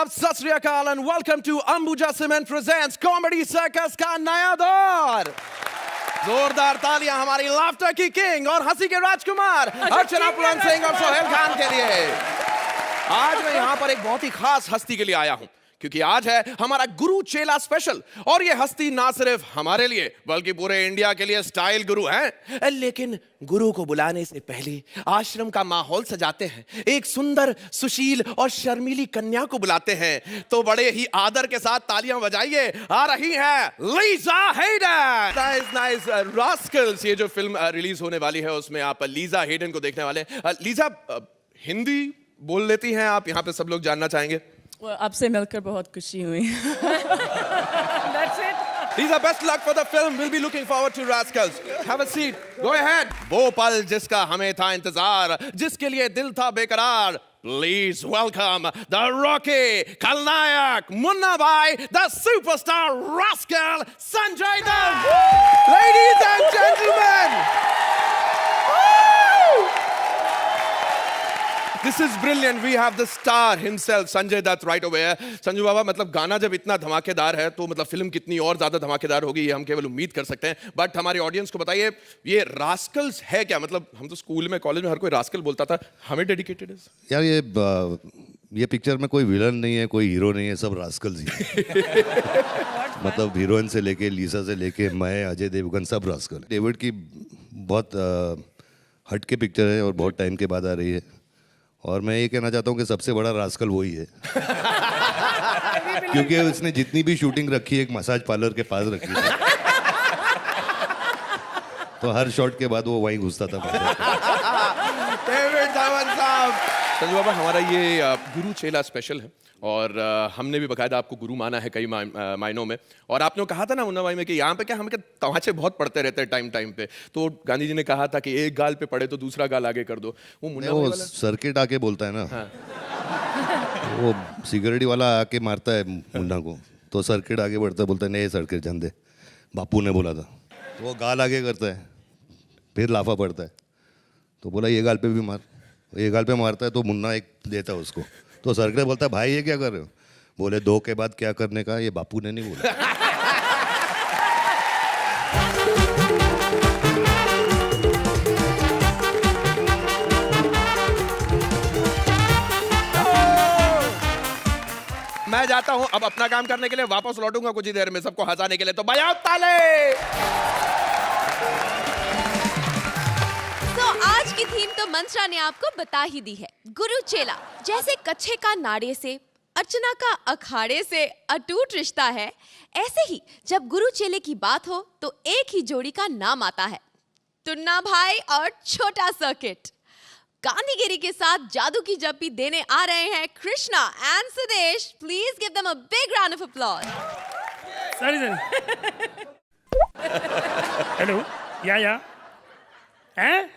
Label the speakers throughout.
Speaker 1: सत Shri Akal and welcome to Ambuja cement presents comedy circus का नया दौर। जोरदार तालियां हमारी लाफ्टर की किंग और हंसी के राजकुमार अर्चना पुलन सिंह और सोहेल खान के लिए। आज मैं यहाँ पर एक बहुत ही खास हस्ती के लिए आया हूँ क्योंकि आज है हमारा गुरु चेला स्पेशल और ये हस्ती ना सिर्फ हमारे लिए बल्कि पूरे इंडिया के लिए स्टाइल गुरु हैं। लेकिन गुरु को बुलाने से पहले आश्रम का माहौल सजाते हैं, एक सुंदर सुशील और शर्मीली कन्या को बुलाते हैं। तो बड़े ही आदर के साथ तालियां बजाइए, आ रही है Lisa Hayden. Nice nice. Rascals ये जो फिल्म रिलीज होने वाली है उसमें आप लीजा हेडन को देखने वाले। लीजा हिंदी बोल लेती हैं आप? यहाँ पे सब लोग जानना चाहेंगे।
Speaker 2: आपसे मिलकर बहुत खुशी हुई।
Speaker 1: That's it. Lisa, best luck for the film. We'll be looking forward to Rascals. Have a seat. Go ahead. वो पल जिसका हमें था इंतजार, जिसके लिए दिल था बेकरार। Please welcome the Rocky, खलनायक, मुन्ना भाई, the superstar Rascal, Sanjay Dutt. Ladies and gentlemen. This is brilliant. We have the star himself, Sanjay Dutt, right over here. Sanju बाबा, मतलब गाना जब इतना धमाकेदार है तो मतलब फिल्म कितनी और ज्यादा धमाकेदार होगी ये हम केवल उम्मीद कर सकते हैं। बट हमारी ऑडियंस को बताइए ये रास्कल्स है क्या? मतलब हम तो स्कूल में कॉलेज में हर कोई रास्कल बोलता था, हमें डेडिकेटेड है
Speaker 3: यार। ये पिक्चर में कोई विलन नहीं है, कोई हीरो नहीं है, सब रास्कल्स ही है। मतलब हीरोइन से लेके लीसा से लेके मैं, अजय देवगन, सब रास्कल। डेविड की बहुत हट के पिक्चर है और बहुत टाइम के बाद आ रही है और मैं ये कहना चाहता हूँ कि सबसे बड़ा रास्कल वही है। क्योंकि उसने जितनी भी शूटिंग रखी है एक मसाज पार्लर के पास रखी है, तो हर शॉट के बाद वो वहीं घुसता था।
Speaker 1: डेविड धवन साहब। संजू बाबा, हमारा ये गुरु चेला स्पेशल है और हमने भी बकायदा आपको गुरु माना है कई मायनों में। और आपने कहा था ना मुन्ना भाई में कि यहाँ पे क्या हमें तमाचे बहुत पड़ते रहते हैं टाइम टाइम पे, तो गांधी जी ने कहा था कि एक गाल पे पड़े तो दूसरा गाल आगे कर दो। वो मुन्ना
Speaker 3: वो सर्किट आके बोलता है ना। हाँ। वो सिक्योरिटी वाला आके मारता है मुन्ना को, तो सर्किट आगे बढ़ता है, बोलता है नहीं सर्किट जान दे, बापू ने बोला था। तो वो गाल आगे करता है, फिर लाफा पड़ता है, तो बोला ये गाल पे भी मार। ये गाल पे मारता है तो मुन्ना एक देता है उसको, तो सर्किट बोलता है भाई ये क्या कर रहे हो? बोले दो के बाद क्या करने का, ये बापू ने नहीं बोला।
Speaker 1: मैं जाता हूं अब अपना काम करने के लिए, वापस लौटूंगा कुछ ही देर में सबको हंसाने के लिए, तो बजाओ ताले।
Speaker 4: आज की थीम तो मंत्रा ने आपको बता ही दी है, गुरु चेला। जैसे कच्छे का नाड़े से, अर्चना का अखाड़े से अटूट रिश्ता है, ऐसे ही जब गुरु चेले की बात हो तो एक ही जोड़ी का नाम आता है, टुन्ना भाई और छोटा सर्किट। गांधीगिरी के साथ जादू की जप्पी देने आ रहे हैं Krishna and Sudesh. Please give them a big round of applause.
Speaker 5: Hello या हैं?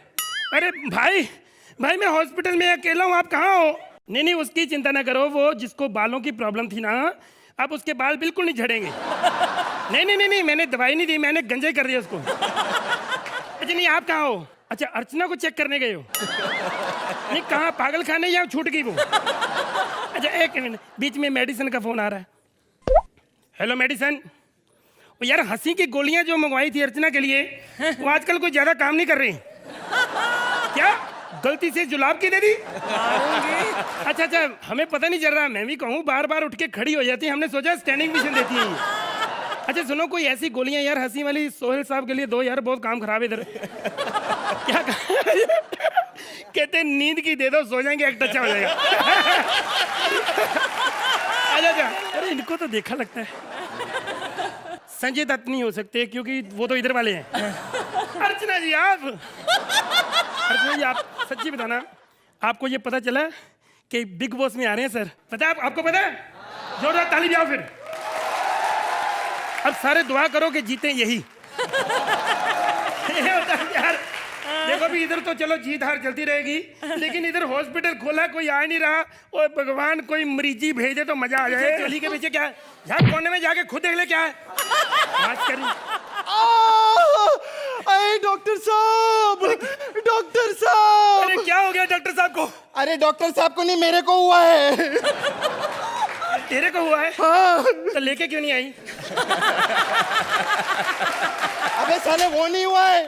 Speaker 5: अरे भाई मैं हॉस्पिटल में अकेला हूँ, आप कहाँ हो? नहीं उसकी चिंता ना करो, वो जिसको बालों की प्रॉब्लम थी ना, अब उसके बाल बिल्कुल नहीं झड़ेंगे। नहीं मैंने दवाई नहीं दी, मैंने गंजे कर दिया उसको। अच्छा नहीं, आप कहाँ हो? अच्छा अर्चना को चेक करने गए हो? नहीं कहाँ, पागल खाने या छूट गई वो? अच्छा एक मिनट, बीच में मेडिसिन का फोन आ रहा है। Hello medicine. यार हंसी की गोलियां जो मंगवाई थी अर्चना के लिए वो आजकल कोई ज्यादा काम नहीं कर रही। क्या गलती से जुलाब की दे दी? अच्छा हमें पता नहीं चल रहा, मैं भी कहूँ बार बार उठ के खड़ी हो जाती है, हमने सोचा स्टैंडिंग मिशन देती है। अच्छा सुनो, कोई ऐसी गोलियां यार हंसी वाली सोहेल साहब के लिए दो यार, बहुत काम खराब है इधर। क्या कहते नींद की दे दो, सो जाएंगे, एक अच्छा हो जाएगा। अच्छा अरे इनको तो देखा लगता है। संजय दत्त नहीं हो सकते क्योंकि वो तो इधर वाले हैं। अर्चना जी आप सच्ची बताना, आपको ये पता चला कि बिग बॉस में आ रहे हैं सर? पता है आपको? पता है? जोरदार ताली बजाओ फिर। अब सारे दुआ करो कि जीते यही। यार देखो भी इधर तो चलो जीत हार चलती रहेगी, लेकिन इधर हॉस्पिटल खोला, कोई आ नहीं रहा। और भगवान कोई मरीजी भेज दे तो मजा आ जाए। चोली के पीछे क्या है? यहाँ कोने में जाके खुद देख ले क्या है। बात करी।
Speaker 1: अरे डॉक्टर साहब, डॉक्टर साहब।
Speaker 5: अरे क्या हो गया डॉक्टर साहब को?
Speaker 6: अरे डॉक्टर साहब को नहीं, मेरे को हुआ है।
Speaker 5: तेरे को हुआ है?
Speaker 1: हाँ।
Speaker 5: तो लेके क्यों नहीं आई?
Speaker 1: अबे साले वो नहीं हुआ है,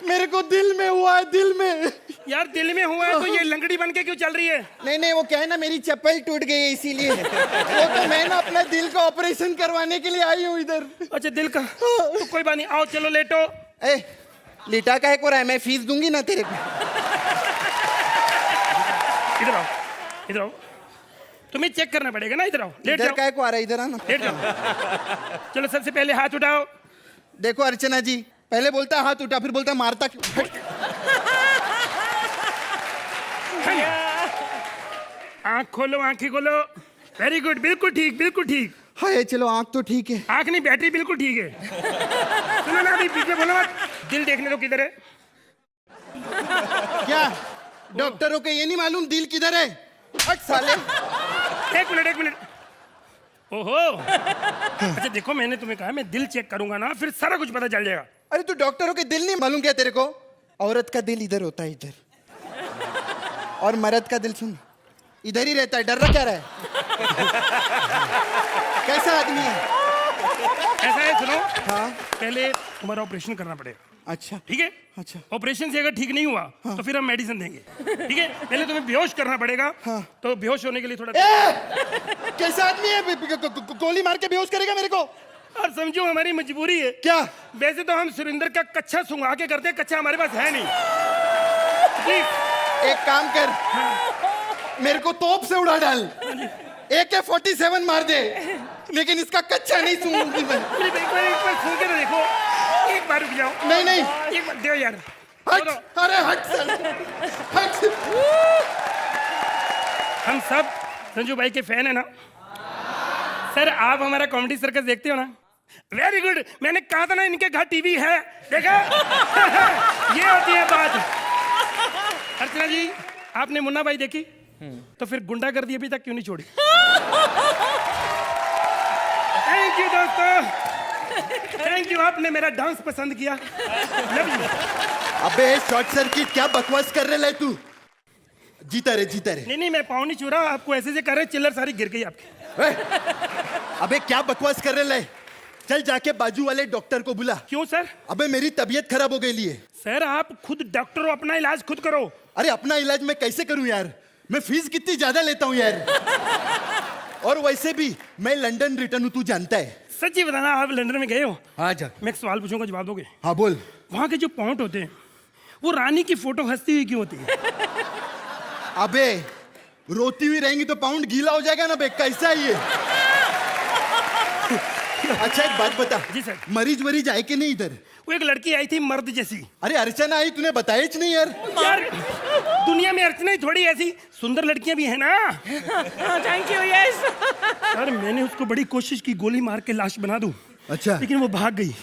Speaker 1: मेरे को दिल में हुआ है, दिल में।
Speaker 5: यार दिल में हुआ है तो ये लंगड़ी बन के क्यों चल रही है?
Speaker 1: नहीं वो क्या है ना, मेरी चप्पल टूट गई है इसीलिए। वो तो मैं ना अपने दिल का ऑपरेशन करवाने के लिए आई हूँ इधर।
Speaker 5: अच्छा दिल का, तो कोई बात नहीं, आओ चलो लेटो।
Speaker 1: ए, लिटा का एक हो रहा है, मैं फीस दूंगी ना तेरे को।
Speaker 5: इधर आओ, इधर आओ, तुम्हें चेक करना पड़ेगा ना, इधर आओ, लेट
Speaker 1: इधर
Speaker 5: जाओ।
Speaker 1: का को आ रहा है, इधर आना।
Speaker 5: लेट जाओ। चलो सबसे पहले हाथ उठाओ।
Speaker 1: देखो अर्चना जी, पहले बोलता है हाथ उठा, फिर बोलता है मारता क्यों?
Speaker 5: आँख खोलो, आँखें खोलो। वेरी गुड, बिल्कुल ठीक, बिल्कुल ठीक।
Speaker 1: हाय चलो, आंख तो ठीक है।
Speaker 5: आँख नहीं, बैटरी बिल्कुल ठीक है। सुनो ना, अभी बीच में बोलो मत। दिल देखने दो किधर है।
Speaker 1: क्या डॉक्टरों को ये नहीं मालूम दिल किधर है? हट साले।
Speaker 5: एक मिनट, एक मिनट। ओहो, अच्छा देखो, मैंने तुम्हें कहा मैं दिल चेक करूंगा ना, फिर सारा कुछ पता चल जाएगा।
Speaker 1: अरे तू डॉक्टरों के दिल नहीं मालूम क्या तेरे को? औरत का दिल इधर होता है, इधर, और मर्द का दिल सुन इधर ही रहता है। डर रहा क्या रहा है? कैसा आदमी है?
Speaker 5: ऐसा है, सुनो।
Speaker 1: हाँ।
Speaker 5: पहले तुम्हारा ऑपरेशन करना पड़ेगा।
Speaker 1: अच्छा
Speaker 5: ठीक है?
Speaker 1: अच्छा।
Speaker 5: ऑपरेशन से अगर ठीक नहीं हुआ तो फिर हम मेडिसिन देंगे। ठीक है? पहले तुम्हें बेहोश करना पड़ेगा।
Speaker 1: हाँ।
Speaker 5: तो बेहोश होने के लिए थोड़ा
Speaker 1: कैसा आदमी है? गोली मार के बेहोश करेगा मेरे को?
Speaker 5: और समझो हमारी मजबूरी है।
Speaker 1: क्या?
Speaker 5: वैसे तो हम सुरेंद्र का कच्चा सुंघा के करते हैं, कच्चा हमारे पास है नहीं। प्लीज
Speaker 1: एक काम कर, मेरे को तोप से उड़ा डाल, AK-47 मार दे, लेकिन इसका कच्चा नहीं सूंघूंगी मैं।
Speaker 5: प्लीज एक बार सूंघ के तो देखो। एक बार रुक जाओ।
Speaker 1: नहीं
Speaker 5: एक बार दो यार।
Speaker 1: हट।
Speaker 5: दो।
Speaker 1: अरे हट साले, हट।
Speaker 5: हम सब संजू भाई के फैन है ना सर? आप हमारा कॉमेडी सर्कस देखते हो ना? वेरी गुड, मैंने कहा था ना इनके घर टीवी है, देखा? ये होती है बात। अर्चना जी, आपने मुन्ना भाई देखी? तो फिर गुंडागर्दी अभी तक क्यों नहीं छोड़ी? थैंक यू दोस्तों, थैंक यू, आपने मेरा डांस पसंद किया। Love you.
Speaker 1: अबे शॉर्ट सर्किट, क्या बकवास कर रहे तू? जीता रे।
Speaker 5: नहीं, मैं पाँव नहीं छू रहा, आपको ऐसे से कर रहे, चिल्लर सारी गिर गई आपकी।
Speaker 1: अबे क्या बकवास कर रहे? चल जाके बाजू वाले डॉक्टर को बुला।
Speaker 5: क्यों सर?
Speaker 1: अबे मेरी तबीयत खराब हो गई है।
Speaker 5: सर आप खुद डॉक्टर हो, अपना इलाज खुद करो।
Speaker 1: अरे अपना इलाज मैं कैसे करूं यार? मैं फीस कितनी ज्यादा लेता हूं यार। और वैसे भी मैं लंदन रिटर्न हूं, तू जानता है।
Speaker 5: सच्ची बताना, आप लंदन में गए हो?
Speaker 1: हाँ जा।
Speaker 5: मैं एक सवाल पूछूंगा, जवाब दोगे?
Speaker 1: हाँ बोल।
Speaker 5: वहाँ के जो पॉइंट होते हैं, वो रानी की फोटो हंसती हुई क्यों होती है?
Speaker 1: अबे रोती हुई रहेंगी तो पाउंड गीला हो जाएगा ना बे, कैसा है ये? अच्छा एक बात बता।
Speaker 5: जी सर।
Speaker 1: मरीज आए कि नहीं इधर?
Speaker 5: वो एक लड़की आई थी मर्द जैसी।
Speaker 1: अरे अर्चना आई, तूने बताया ही नहीं यार।
Speaker 5: यार दुनिया में अर्चना ही थोड़ी ऐसी सुंदर लड़कियां भी है ना।
Speaker 2: Thank you, yes.
Speaker 5: सर मैंने उसको बड़ी कोशिश की गोली मार के लाश बना दूं,
Speaker 1: अच्छा
Speaker 5: लेकिन वो भाग गई।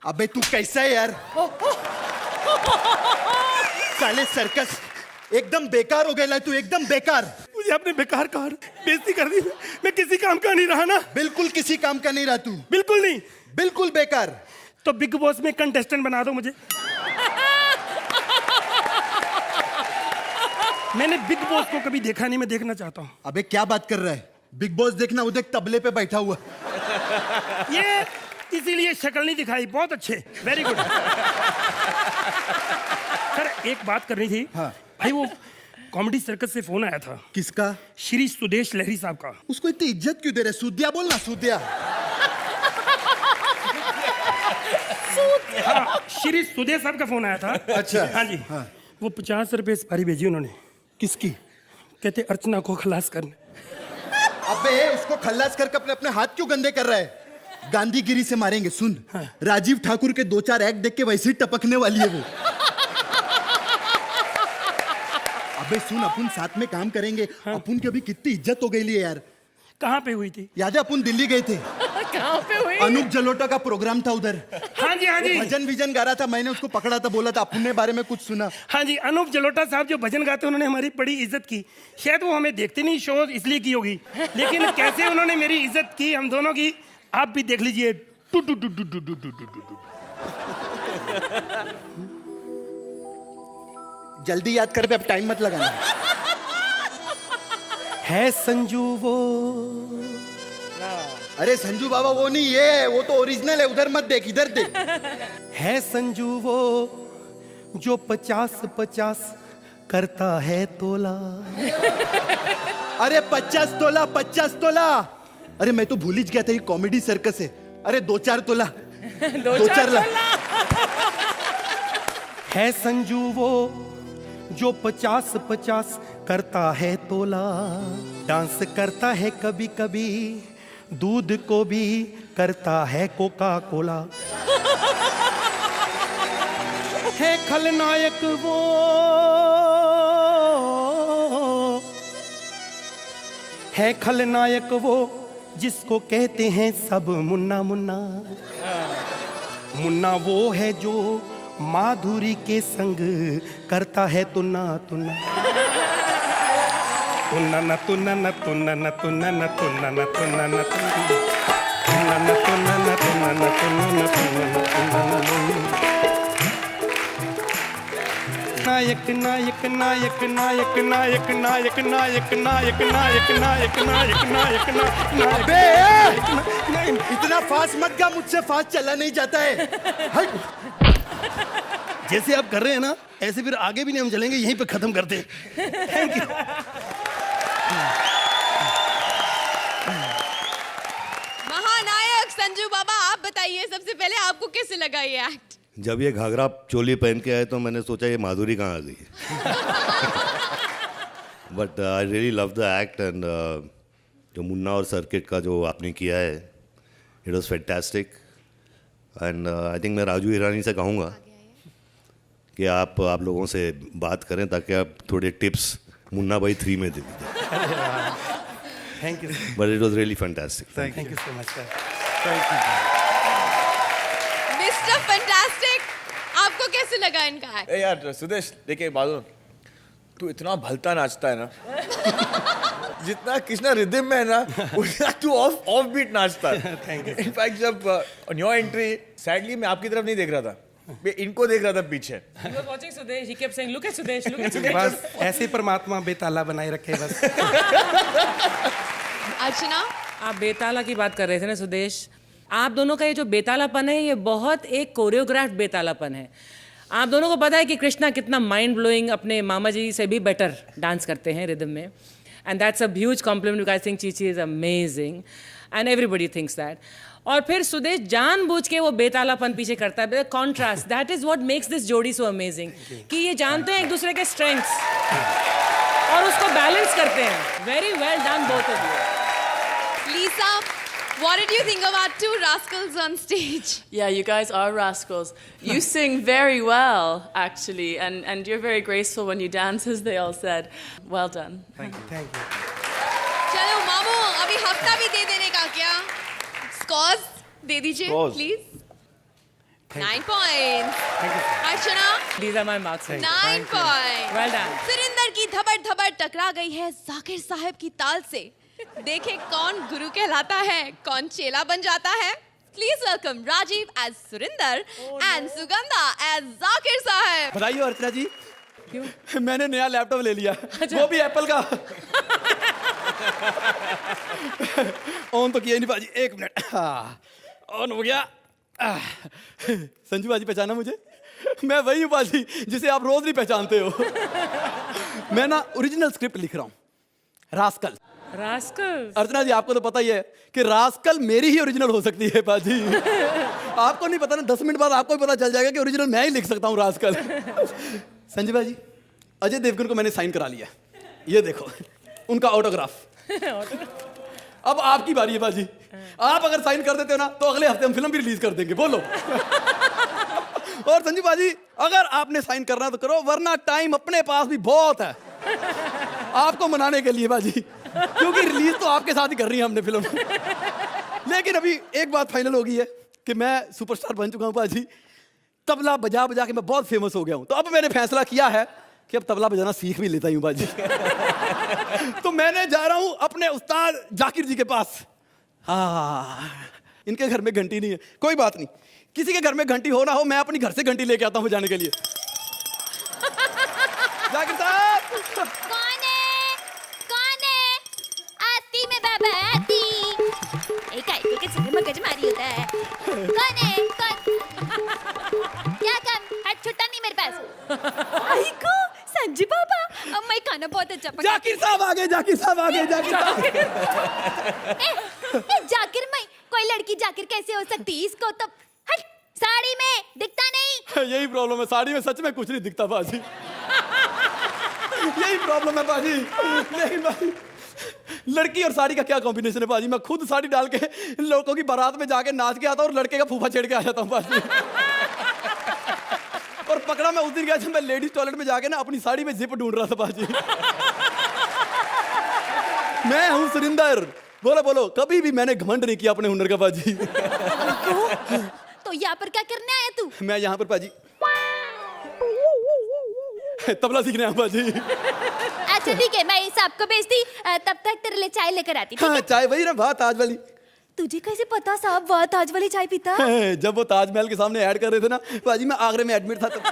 Speaker 1: अबे तू कैसा है यार? साले सर्कस एकदम बेकार हो गया तू, एकदम बेकार।
Speaker 5: मुझे आपने बेकार कहा, बेइज्जती कर दी। मैं किसी काम का नहीं रहा ना।
Speaker 1: बिल्कुल किसी काम का नहीं रहा तू,
Speaker 5: बिल्कुल नहीं,
Speaker 1: बिल्कुल बेकार।
Speaker 5: तो बिग बॉस में कंटेस्टेंट बना दो मुझे। मैंने बिग बॉस को कभी देखा नहीं, मैं देखना चाहता हूँ।
Speaker 1: अबे क्या बात कर रहा है? बिग बॉस देखना, उधर तबले पे बैठा हुआ।
Speaker 5: ये इसीलिए शक्ल नहीं दिखाई। बहुत अच्छे, वेरी गुड। सर एक बात करनी थी।
Speaker 1: हाँ।
Speaker 5: भाई वो कॉमेडी सर्कस से फोन आया था।
Speaker 1: किसका?
Speaker 5: श्री सुदेश लहरी साहब का।
Speaker 1: उसको इतनी इज्जत क्यों दे रहे? सूदिया बोलना, सूदिया।
Speaker 5: हाँ, श्री सुदेश साहब का फोन आया था।
Speaker 1: अच्छा।
Speaker 5: हाँ जी।
Speaker 1: हाँ।
Speaker 5: वो 50 रुपए सफारी भेजी उन्होंने।
Speaker 1: किसकी?
Speaker 5: कहते अर्चना को खलास करने।
Speaker 1: अबे उसको खल्लास करके अपने अपने हाथ क्यों गंदे कर रहा है? गांधीगिरी से मारेंगे। सुन,
Speaker 5: हाँ।
Speaker 1: राजीव ठाकुर के 2-4 एक्ट देख के वैसे ही टपकने वाली है वो। अबे सुन, अपन साथ में काम करेंगे।
Speaker 5: हाँ।
Speaker 1: अपन की अभी कितनी इज्जत हो गई है यार।
Speaker 5: कहाँ पे हुई थी?
Speaker 1: याद है अपन दिल्ली गए थे?
Speaker 2: कहाँ पे हुई?
Speaker 1: अनूप जलोटा का प्रोग्राम था उधर।
Speaker 5: हाँ जी, हाँ जी।
Speaker 1: भजन विजन गा रहा था, मैंने उसको पकड़ा था, बोला था अपन ने बारे में कुछ सुना।
Speaker 5: हाँ जी, अनूप जलोटा साहब जो भजन गाते हैं, उन्होंने हमारी बड़ी इज्जत की। शायद वो हमें देखते नहीं शो, इसलिए की होगी, लेकिन कैसे उन्होंने मेरी इज्जत की हम दोनों की, आप भी देख लीजिए। टू टू टू टू टू टू टू टू।
Speaker 1: जल्दी याद कर बे, अब टाइम मत लगाना।
Speaker 5: है संजू वो
Speaker 6: अरे संजू बाबा वो नहीं, ये वो तो ओरिजिनल है, उधर मत देख, इधर देख।
Speaker 7: है संजू वो जो 50-50 करता है तोला।
Speaker 6: अरे 50 तोला, 50 तोला। अरे मैं तो भूल ही गया था ये कॉमेडी सर्कस है। अरे 2-4 तोला, 2-4 लाख।
Speaker 7: है संजू वो जो 50-50 करता है तोला। डांस करता है कभी कभी, दूध को भी करता है कोका कोला। है खलनायक वो है खलनायक वो जिसको कहते हैं सब मुन्ना मुन्ना। मुन्ना वो है जो माधुरी के संग करता है तुन्ना तुन्ना। तुन्ना न तुन्ना न तुन्ना न तुन्ना न तुन्ना न तुन्ना न तुन्ना न तुन्ना न तुन्ना न तुन्ना न तुन्ना न। नायक नायक नायक नायक नायक नायक नायक नायक नायक नायक नायक नायक नायक।
Speaker 6: अबे इतना फास्ट मत गा, मुझसे फास्ट चला नहीं जाता है।
Speaker 7: जैसे आप कर रहे हैं ना, ऐसे फिर आगे भी नहीं हम चलेंगे, यहीं पे खत्म करते हैं। Thank you.
Speaker 4: महानायक संजू बाबा, आप बताइए सबसे पहले आपको कैसे लगा ये एक्ट?
Speaker 3: जब ये घाघरा चोली पहन के आए तो मैंने सोचा ये माधुरी कहाँ आ गई। But I really love the act and जो मुन्ना और सर्किट का जो आपने किया है, it was fantastic. And I think मैं राजू हिरानी से कहूँगा कि आप लोगों से बात करें ताकि आप थोड़े टिप्स मुन्ना भाई 3 में दे दीजिए।
Speaker 7: Thank you.
Speaker 3: But it was really fantastic.
Speaker 7: Thank you so much sir. Thank you.
Speaker 4: Mister fantastic, आपको कैसे लगा इनका एक्ट?
Speaker 1: ए यार सुदेश, देखिए बादल, तू इतना भलता नाचता है ना, जितना कृष्णा रिदम में है ना, उतना तू ऑफ बीट नाचता है।
Speaker 7: Thank you.
Speaker 1: इनफैक्ट जब ऑन योर एंट्री सैडली मैं आपकी तरफ नहीं देख रहा था, मैं इनको देख रहा था पीछे।
Speaker 2: He was watching Sudesh. He kept saying, "Look at Sudesh. Look at Sudesh."
Speaker 7: बस ऐसे परमात्मा बेताला बनाए रखे बस।
Speaker 4: अर्चना,
Speaker 2: आप बेताला की बात कर रहे थे ना सुदेश, आप दोनों का ये जो बेतालापन है, ये बहुत एक कोरियोग्राफ्ड बेतालापन है। आप दोनों को पता है कि कृष्णा कितना माइंड ब्लोइंग अपने मामा जी से भी बेटर डांस करते हैं रिदम में, and that's a huge compliment. I think Chichi is amazing and everybody thinks that. और फिर सुदेश जानबूझ के वो बेतालापन पीछे करता है, contrast, that is what makes this जोड़ी सो अमेजिंग, कि ये जानते हैं एक दूसरे के स्ट्रेंथ्स और उसको बैलेंस करते हैं। Very well done both of you.
Speaker 4: Lisa, what did you think of our two rascals on stage?
Speaker 8: Yeah, you guys are rascals. You sing very well, actually, and you're very graceful when you dance, as they all said. Well done.
Speaker 7: Thank you.
Speaker 4: चलो मामू, अभी हफ्ता भी दे देने का क्या? Scores दे दीजिए please. 9 points. Archana,
Speaker 2: These are my marks.
Speaker 4: 9 points.
Speaker 2: Well done.
Speaker 4: Surinder की धबड़ धबड़ टकरा गई है जाकिर साहब की ताल से। देखे कौन गुरु कहलाता है, कौन चेला बन जाता है। Please welcome Rajiv as Surinder and Sugandha as Zakir साहब।
Speaker 1: बताइए अर्चना जी,
Speaker 2: क्यों?
Speaker 1: मैंने नया लैपटॉप ले लिया, वो भी एप्पल का। ऑन तो किया नहीं बाजी, 1 मिनट। ऑन हो गया। संजू बाजी पहचाना मुझे? मैं वही हूँ बाजी जिसे आप रोज नहीं पहचानते हो। मैं ना ओरिजिनल स्क्रिप्ट लिख रहा हूँ, रास्कल।
Speaker 2: Rascals.
Speaker 1: अर्चना जी, आपको तो पता ही है कि रास्कल मेरी ही ओरिजिनल हो सकती है बाजी। आपको नहीं पता ना, 10 मिनट बाद आपको भी पता चल जाएगा कि ओरिजिनल मैं ही लिख सकता हूँ रास्कल। संजय भाई, अजय देवगन को मैंने साइन करा लिया, ये देखो उनका ऑटोग्राफ। अब आपकी बारी है बाजी, आप अगर साइन कर देते हो ना तो अगले हफ्ते हम फिल्म भी रिलीज कर देंगे। बोलो। और संजू बाजी, अगर आपने साइन करना है तो करो, वरना टाइम अपने पास भी बहुत है आपको मनाने के लिए बाजी, क्योंकि रिलीज तो आपके साथ ही कर रही है हमने फिल्म। लेकिन अभी एक बात फाइनल हो गई है कि मैं सुपरस्टार बन चुका हूं बाजी, तबला बजा बजा के मैं बहुत फेमस हो गया हूं। तो अब मैंने फैसला किया है कि अब तबला बजाना सीख भी लेता हूं बाजी। तो मैंने जा रहा हूं अपने उस्ताद जाकिर जी के पास। हाँ, इनके घर में घंटी नहीं है, कोई बात नहीं, किसी के घर में घंटी हो ना हो, मैं अपनी घर से घंटी लेके आता हूं बजाने के लिए। जाकिर साहब।
Speaker 9: कौन है? आती मैं बाबा आती। एक आई कौन है कौन? क्या काम? हाथ छुट्टा नहीं मेरे पास। आई को संजू बाबा, अब मैं खाना बहुत अच्छा पका।
Speaker 6: जाकिर साहब आ गए, जाकिर साहब आ गए, जाकिर साहब।
Speaker 9: जाकिर मैं, कोई लड़की जाकिर कैसे हो सकती? इसको तो हट, साड़ी में दिखता नहीं।
Speaker 6: यही प्रॉब्लम है, साड़ी में सच में कुछ नहीं दिखता बाजी। यही प्रॉब्लम है बाजी। लेकिन बाजी, लड़की और साड़ी का क्या कॉम्बिनेशन है बाजी। मैं खुद साड़ी डाल के लोगों की बारात में जाके नाच के आता हूँ और लड़के का फूफा छेड़ के आ जाता हूँ बाजी। और पकड़ा मैं उस दिन गया जब मैं लेडीज टॉयलेट में जाके ना अपनी साड़ी में जिप ढूंढ रहा था बाजी। मैं हूँ सुरिंदर। बोलो बोलो, कभी भी मैंने घमंड नहीं किया अपने हुनर का बाजी।
Speaker 9: तो यहाँ पर क्या करने आया तू?
Speaker 6: मैं यहाँ पर बाजी तबला सीखने आया बाजी।
Speaker 9: अच्छा ठीक है, मैं इस आपको भेजती, तब तक तेरे लिए चाय लेकर आती। ठीक
Speaker 6: हाँ,
Speaker 9: है?
Speaker 6: चाय वही ना, बात ताज वाली।
Speaker 9: तुझे कैसे पता साहब वह ताज वाली चाय पीता?
Speaker 6: जब वो ताजमहल के सामने ऐड कर रहे थे ना बाजी, मैं आगरे में एडमिट था तब।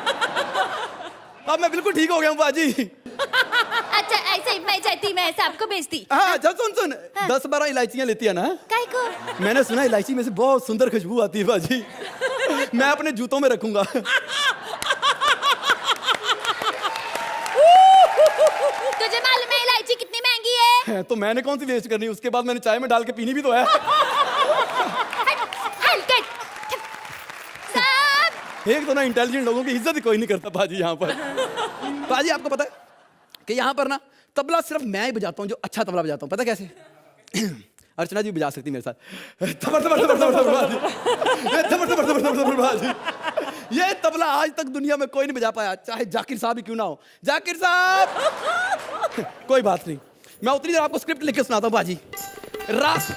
Speaker 6: अब मैं बिल्कुल ठीक हो गया हूँ बाजी।
Speaker 9: अच्छा ऐसे ही मैं जाती, मैं साहब को भेजती।
Speaker 6: हाँ चल सुन, 10-12 इलायचियाँ लेती है ना।
Speaker 9: काय को?
Speaker 6: मैंने सुना इलायची में से बहुत सुंदर खुशबू आती है बाजी। मैं अपने जूतों में रखूंगा।
Speaker 9: तुझे मालूम है इलायची कितनी महंगी है?
Speaker 6: तो मैंने कौन सी वेस्ट करनी, उसके बाद मैंने चाय में डाल के पीनी भी तो है। एक तो ना इंटेलिजेंट लोगों की इज्जत ही कोई नहीं करता बाजी यहाँ पर। बाजी आपको पता है कि यहाँ पर ना तबला सिर्फ मैं ही बजाता हूँ जो अच्छा तबला बजाता हूँ। पता कैसे? अर्चना जी बजा सकती मेरे साथ। थबर थबर थबर थबर थबर बाजी, थबर थबर थबर थबर थबर बाजी। ये तबला आज तक दुनिया में कोई नहीं बजा पाया, चाहे जाकिर साहब ही क्यों ना हो। जाकिर साहब कोई बात नहीं, मैं उतनी देर आपको स्क्रिप्ट लिख के सुनाता हूँ बाजी। रास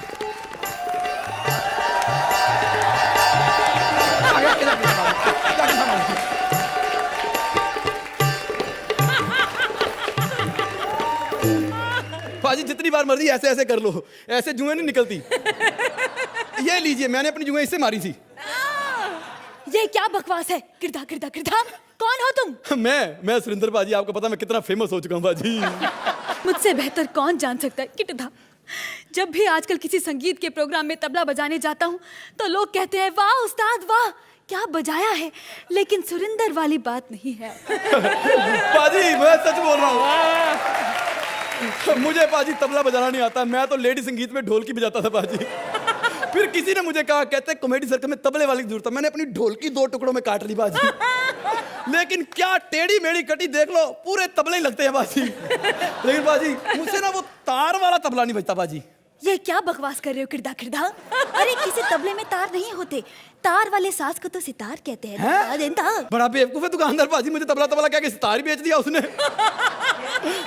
Speaker 6: बाजी जितनी बार मर्जी ऐसे ऐसे कर लो, ऐसे जुएं नहीं निकलती। ये लीजिए, मैंने अपनी जुएं इससे मारी थी।
Speaker 9: ये क्या बकवास है? किरदा किरदा किरदा, कौन हो तुम?
Speaker 6: मैं सुरेंद्र बाजी, आपको पता मैं कितना फेमस हो चुका हूँ बाजी।
Speaker 9: मुझसे बेहतर कौन जान सकता है किरदा। जब भी आजकल किसी संगीत के प्रोग्राम में तबला बजाने जाता हूँ तो लोग कहते हैं वाह उस्ताद वाह क्या बजाया है, लेकिन सुरेंद्र वाली बात नहीं है।
Speaker 6: बाजी मैं सच बोल रहा हूँ, मुझे बाजी तबला बजाना नहीं आता। मैं तो लेडी संगीत में ढोलकी बजाता था बाजी। फिर किसी ने मुझे कहा, कहते कॉमेडी सर्कल में तबले वाली की जरूरत है। मैंने अपनी ढोलकी 2 टुकड़ों में काट ली बाजी। लेकिन क्या टेढ़ी मेढ़ी कटी देख लो, पूरे तबले ही लगते हैं बाजी। लेकिन बाजी मुझसे ना वो तार वाला तबला नहीं बजता बाजी।
Speaker 9: ये क्या बकवास कर रहे हो किरदा किरदा? अरे किसी तबले में तार नहीं होते, तार वाले साज को तो सितार कहते हैं।
Speaker 6: बड़ा बेवकूफ है दुकानदार बाजी, मुझे तबला तबला कह के सितार ही बेच दिया उसने।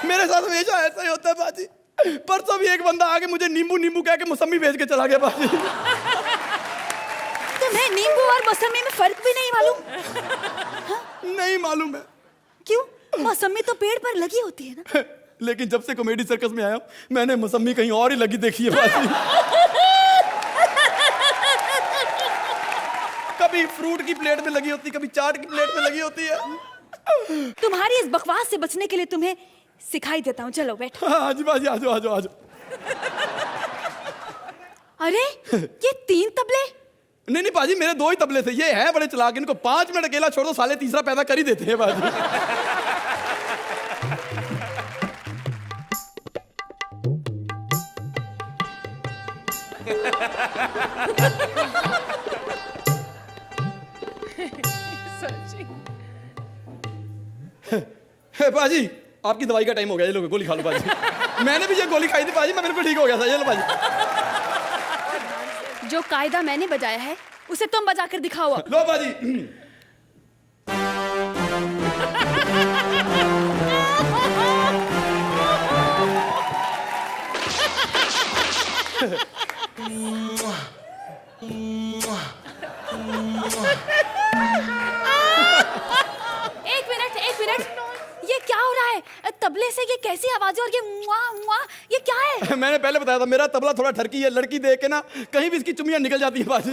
Speaker 6: मेरे साथ हमेशा ऐसा ही होता है बाजी। परसों भी एक बंदा आके मुझे नींबू नींबू कह के मौसमी बेच के चला गया बाजी।
Speaker 9: तुम्हें नींबू और मौसमी में फर्क भी नहीं मालूम?
Speaker 6: नहीं मालूम है।
Speaker 9: क्यों? मौसमी तो पेड़ पर लगी होती है ना।
Speaker 6: लेकिन जब से कॉमेडी सर्कस में आया हूं, मैंने मौसमी कहीं और ही लगी देखी है बाजी। कभी फ्रूट की प्लेट में लगी होती, कभी चाट की प्लेट में लगी होती है।
Speaker 9: तुम्हारी इस बकवास से बचने के लिए तुम्हें सिखाई देता हूँ, चलो बैठो।
Speaker 6: हाँ जी बाजी, आ जाओ आ जाओ आ जाओ।
Speaker 9: अरे ये 3 तबले?
Speaker 6: नहीं नहीं बाजी, मेरे 2 ही तबले थे। ये है बड़े चालाक, इनको 5 मिनट अकेला छोड़ दो, साले तीसरा पैदा कर ही देते हैं बाजी। बाजी आपकी दवाई का टाइम हो गया, ये लो गोली खा लो बाजी। मैंने भी ये गोली खाई थी बाजी, मैं बिल्कुल ठीक हो गया था। ये लो बाजी।
Speaker 9: जो कायदा मैंने बजाया है उसे तुम बजा कर दिखाओ।
Speaker 6: लो बाजी।
Speaker 9: एक मिनट, ये क्या हो रहा है? तबले से ये कैसी आवाजें और ये मुआ मुआ ये क्या है?
Speaker 6: मैंने पहले बताया था, मेरा तबला थोड़ा ठरकी है। लड़की देख के ना कहीं भी इसकी चुम्मियां निकल जाती है बाजी।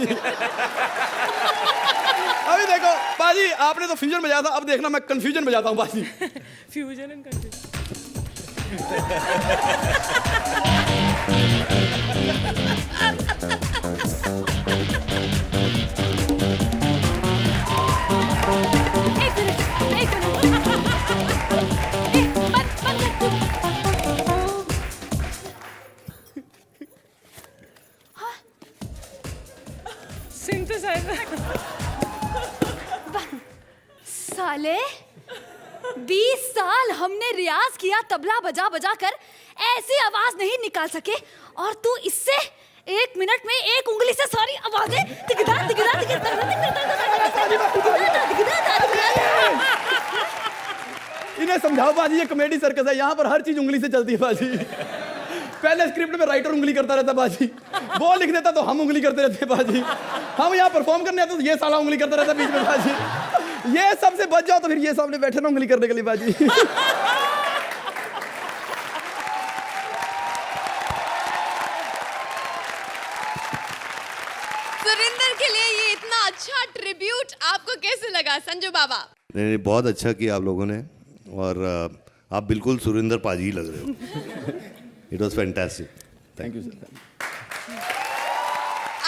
Speaker 6: अभी देखो बाजी, आपने तो फ्यूजन बजाया था, अब देखना मैं कंफ्यूजन बजाता हूँ बाजी।
Speaker 2: Fusion and confusion.
Speaker 9: साले 20 साल हमने रियाज किया तबला बजा बजा कर ऐसी आवाज नहीं निकाल सके और तू इससे 1 मिनट में एक उंगली से सारी आवाजें
Speaker 6: इन्हें समझाओ बाजी, ये कॉमेडी सर्कस है, यहाँ पर हर चीज उंगली से चलती है बाजी। पहले स्क्रिप्ट में राइटर उंगली करता रहता बाजी, वो लिख देता तो हम उंगली करते रहते बाजी, हम यहाँ परफॉर्म करने आते तो ये साला उंगली करता रहता बीच में बाजी। ये सबसे बच जाओ तो फिर ये सामने बैठे ना उंगली करने के लिए बाजी।
Speaker 4: सुरिंदर के लिए ये इतना अच्छा ट्रिब्यूट आपको कैसे लगा संजू बाबा?
Speaker 3: नहीं, बहुत अच्छा किया आप लोगों ने, और आप बिल्कुल सुरिंदर पाजी ही लग रहे हो। It was fantastic,
Speaker 6: thank you sir.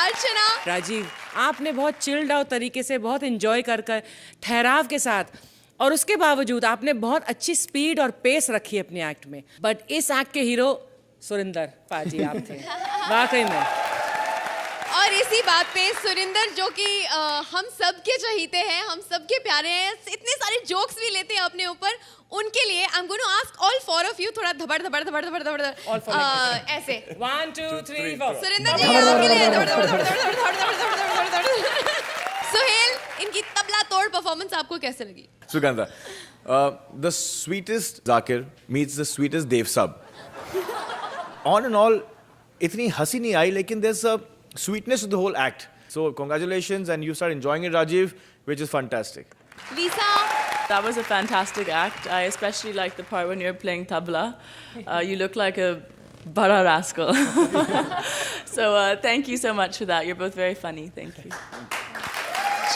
Speaker 4: Archana,
Speaker 2: Rajeev, आपने बहुत चिल्ड आउट तरीके से, बहुत इंजॉय कर कर ठहराव के साथ, और उसके बावजूद आपने बहुत अच्छी स्पीड और पेस रखी अपने एक्ट में। बट इस एक्ट के हीरो सुरिंदर पाजी आप थे वाकई में।
Speaker 4: और इसी बात पे सुरिंदर जो कि हम सबके चहीते हैं, हम सबके प्यारे हैं, इतने सारे जोक्स भी लेते हैं अपने ऊपर, उनके लिए I am going to ask all four of you थोड़ा धबड़ धबड़ धबड़ धबड़ धबड़ ऐसे
Speaker 2: 1 2 3 4
Speaker 4: सुरिंदर जी आपके लिए धबड़ धबड़ धबड़ धबड़ धबड़ धबड़ धबड़ धबड़। सुहेल, इनकी तबला तोड़ परफॉर्मेंस आपको कैसे लगी?
Speaker 10: Sugandha, the sweetest Zakir meets the sweetest Dev Sab. On and all, इतनी हंसी नहीं आई, लेकिन there's a sweetness to the whole act. So congratulations, and you start enjoying it, Rajiv, which is fantastic.
Speaker 4: Lisa,
Speaker 8: That was a fantastic act. I especially liked the part when you were playing tabla. You look like a bada rascal. So thank you so much for that. You're both very funny. Thank you.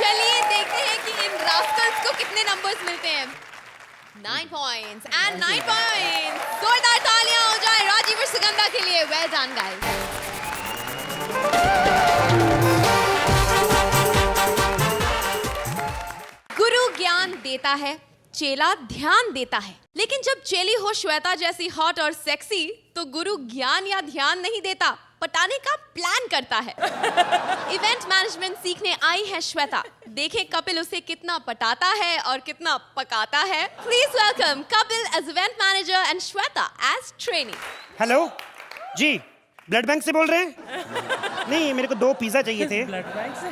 Speaker 4: चलिए देखते हैं कि इन Rascals को कितने numbers मिलते हैं। 9 points and 9 points. जोरदार तालियां हो जाए राजीव और सुगंधा के लिए। Well done, guys. गुरु ज्ञान देता है, चेला ध्यान देता है, लेकिन जब चेली हो श्वेता जैसी हॉट और सेक्सी तो गुरु ज्ञान या ध्यान नहीं देता, पटाने का प्लान करता है। इवेंट मैनेजमेंट सीखने आई है श्वेता, देखें कपिल उसे कितना पटाता है और कितना पकाता है। Please welcome Kapil as event manager and Shweta as trainee.
Speaker 7: Hello जी, ब्लड बैंक से बोल रहे हैं? नहीं, मेरे को 2 पिज़्ज़ा चाहिए थे।
Speaker 2: ब्लड बैंक से?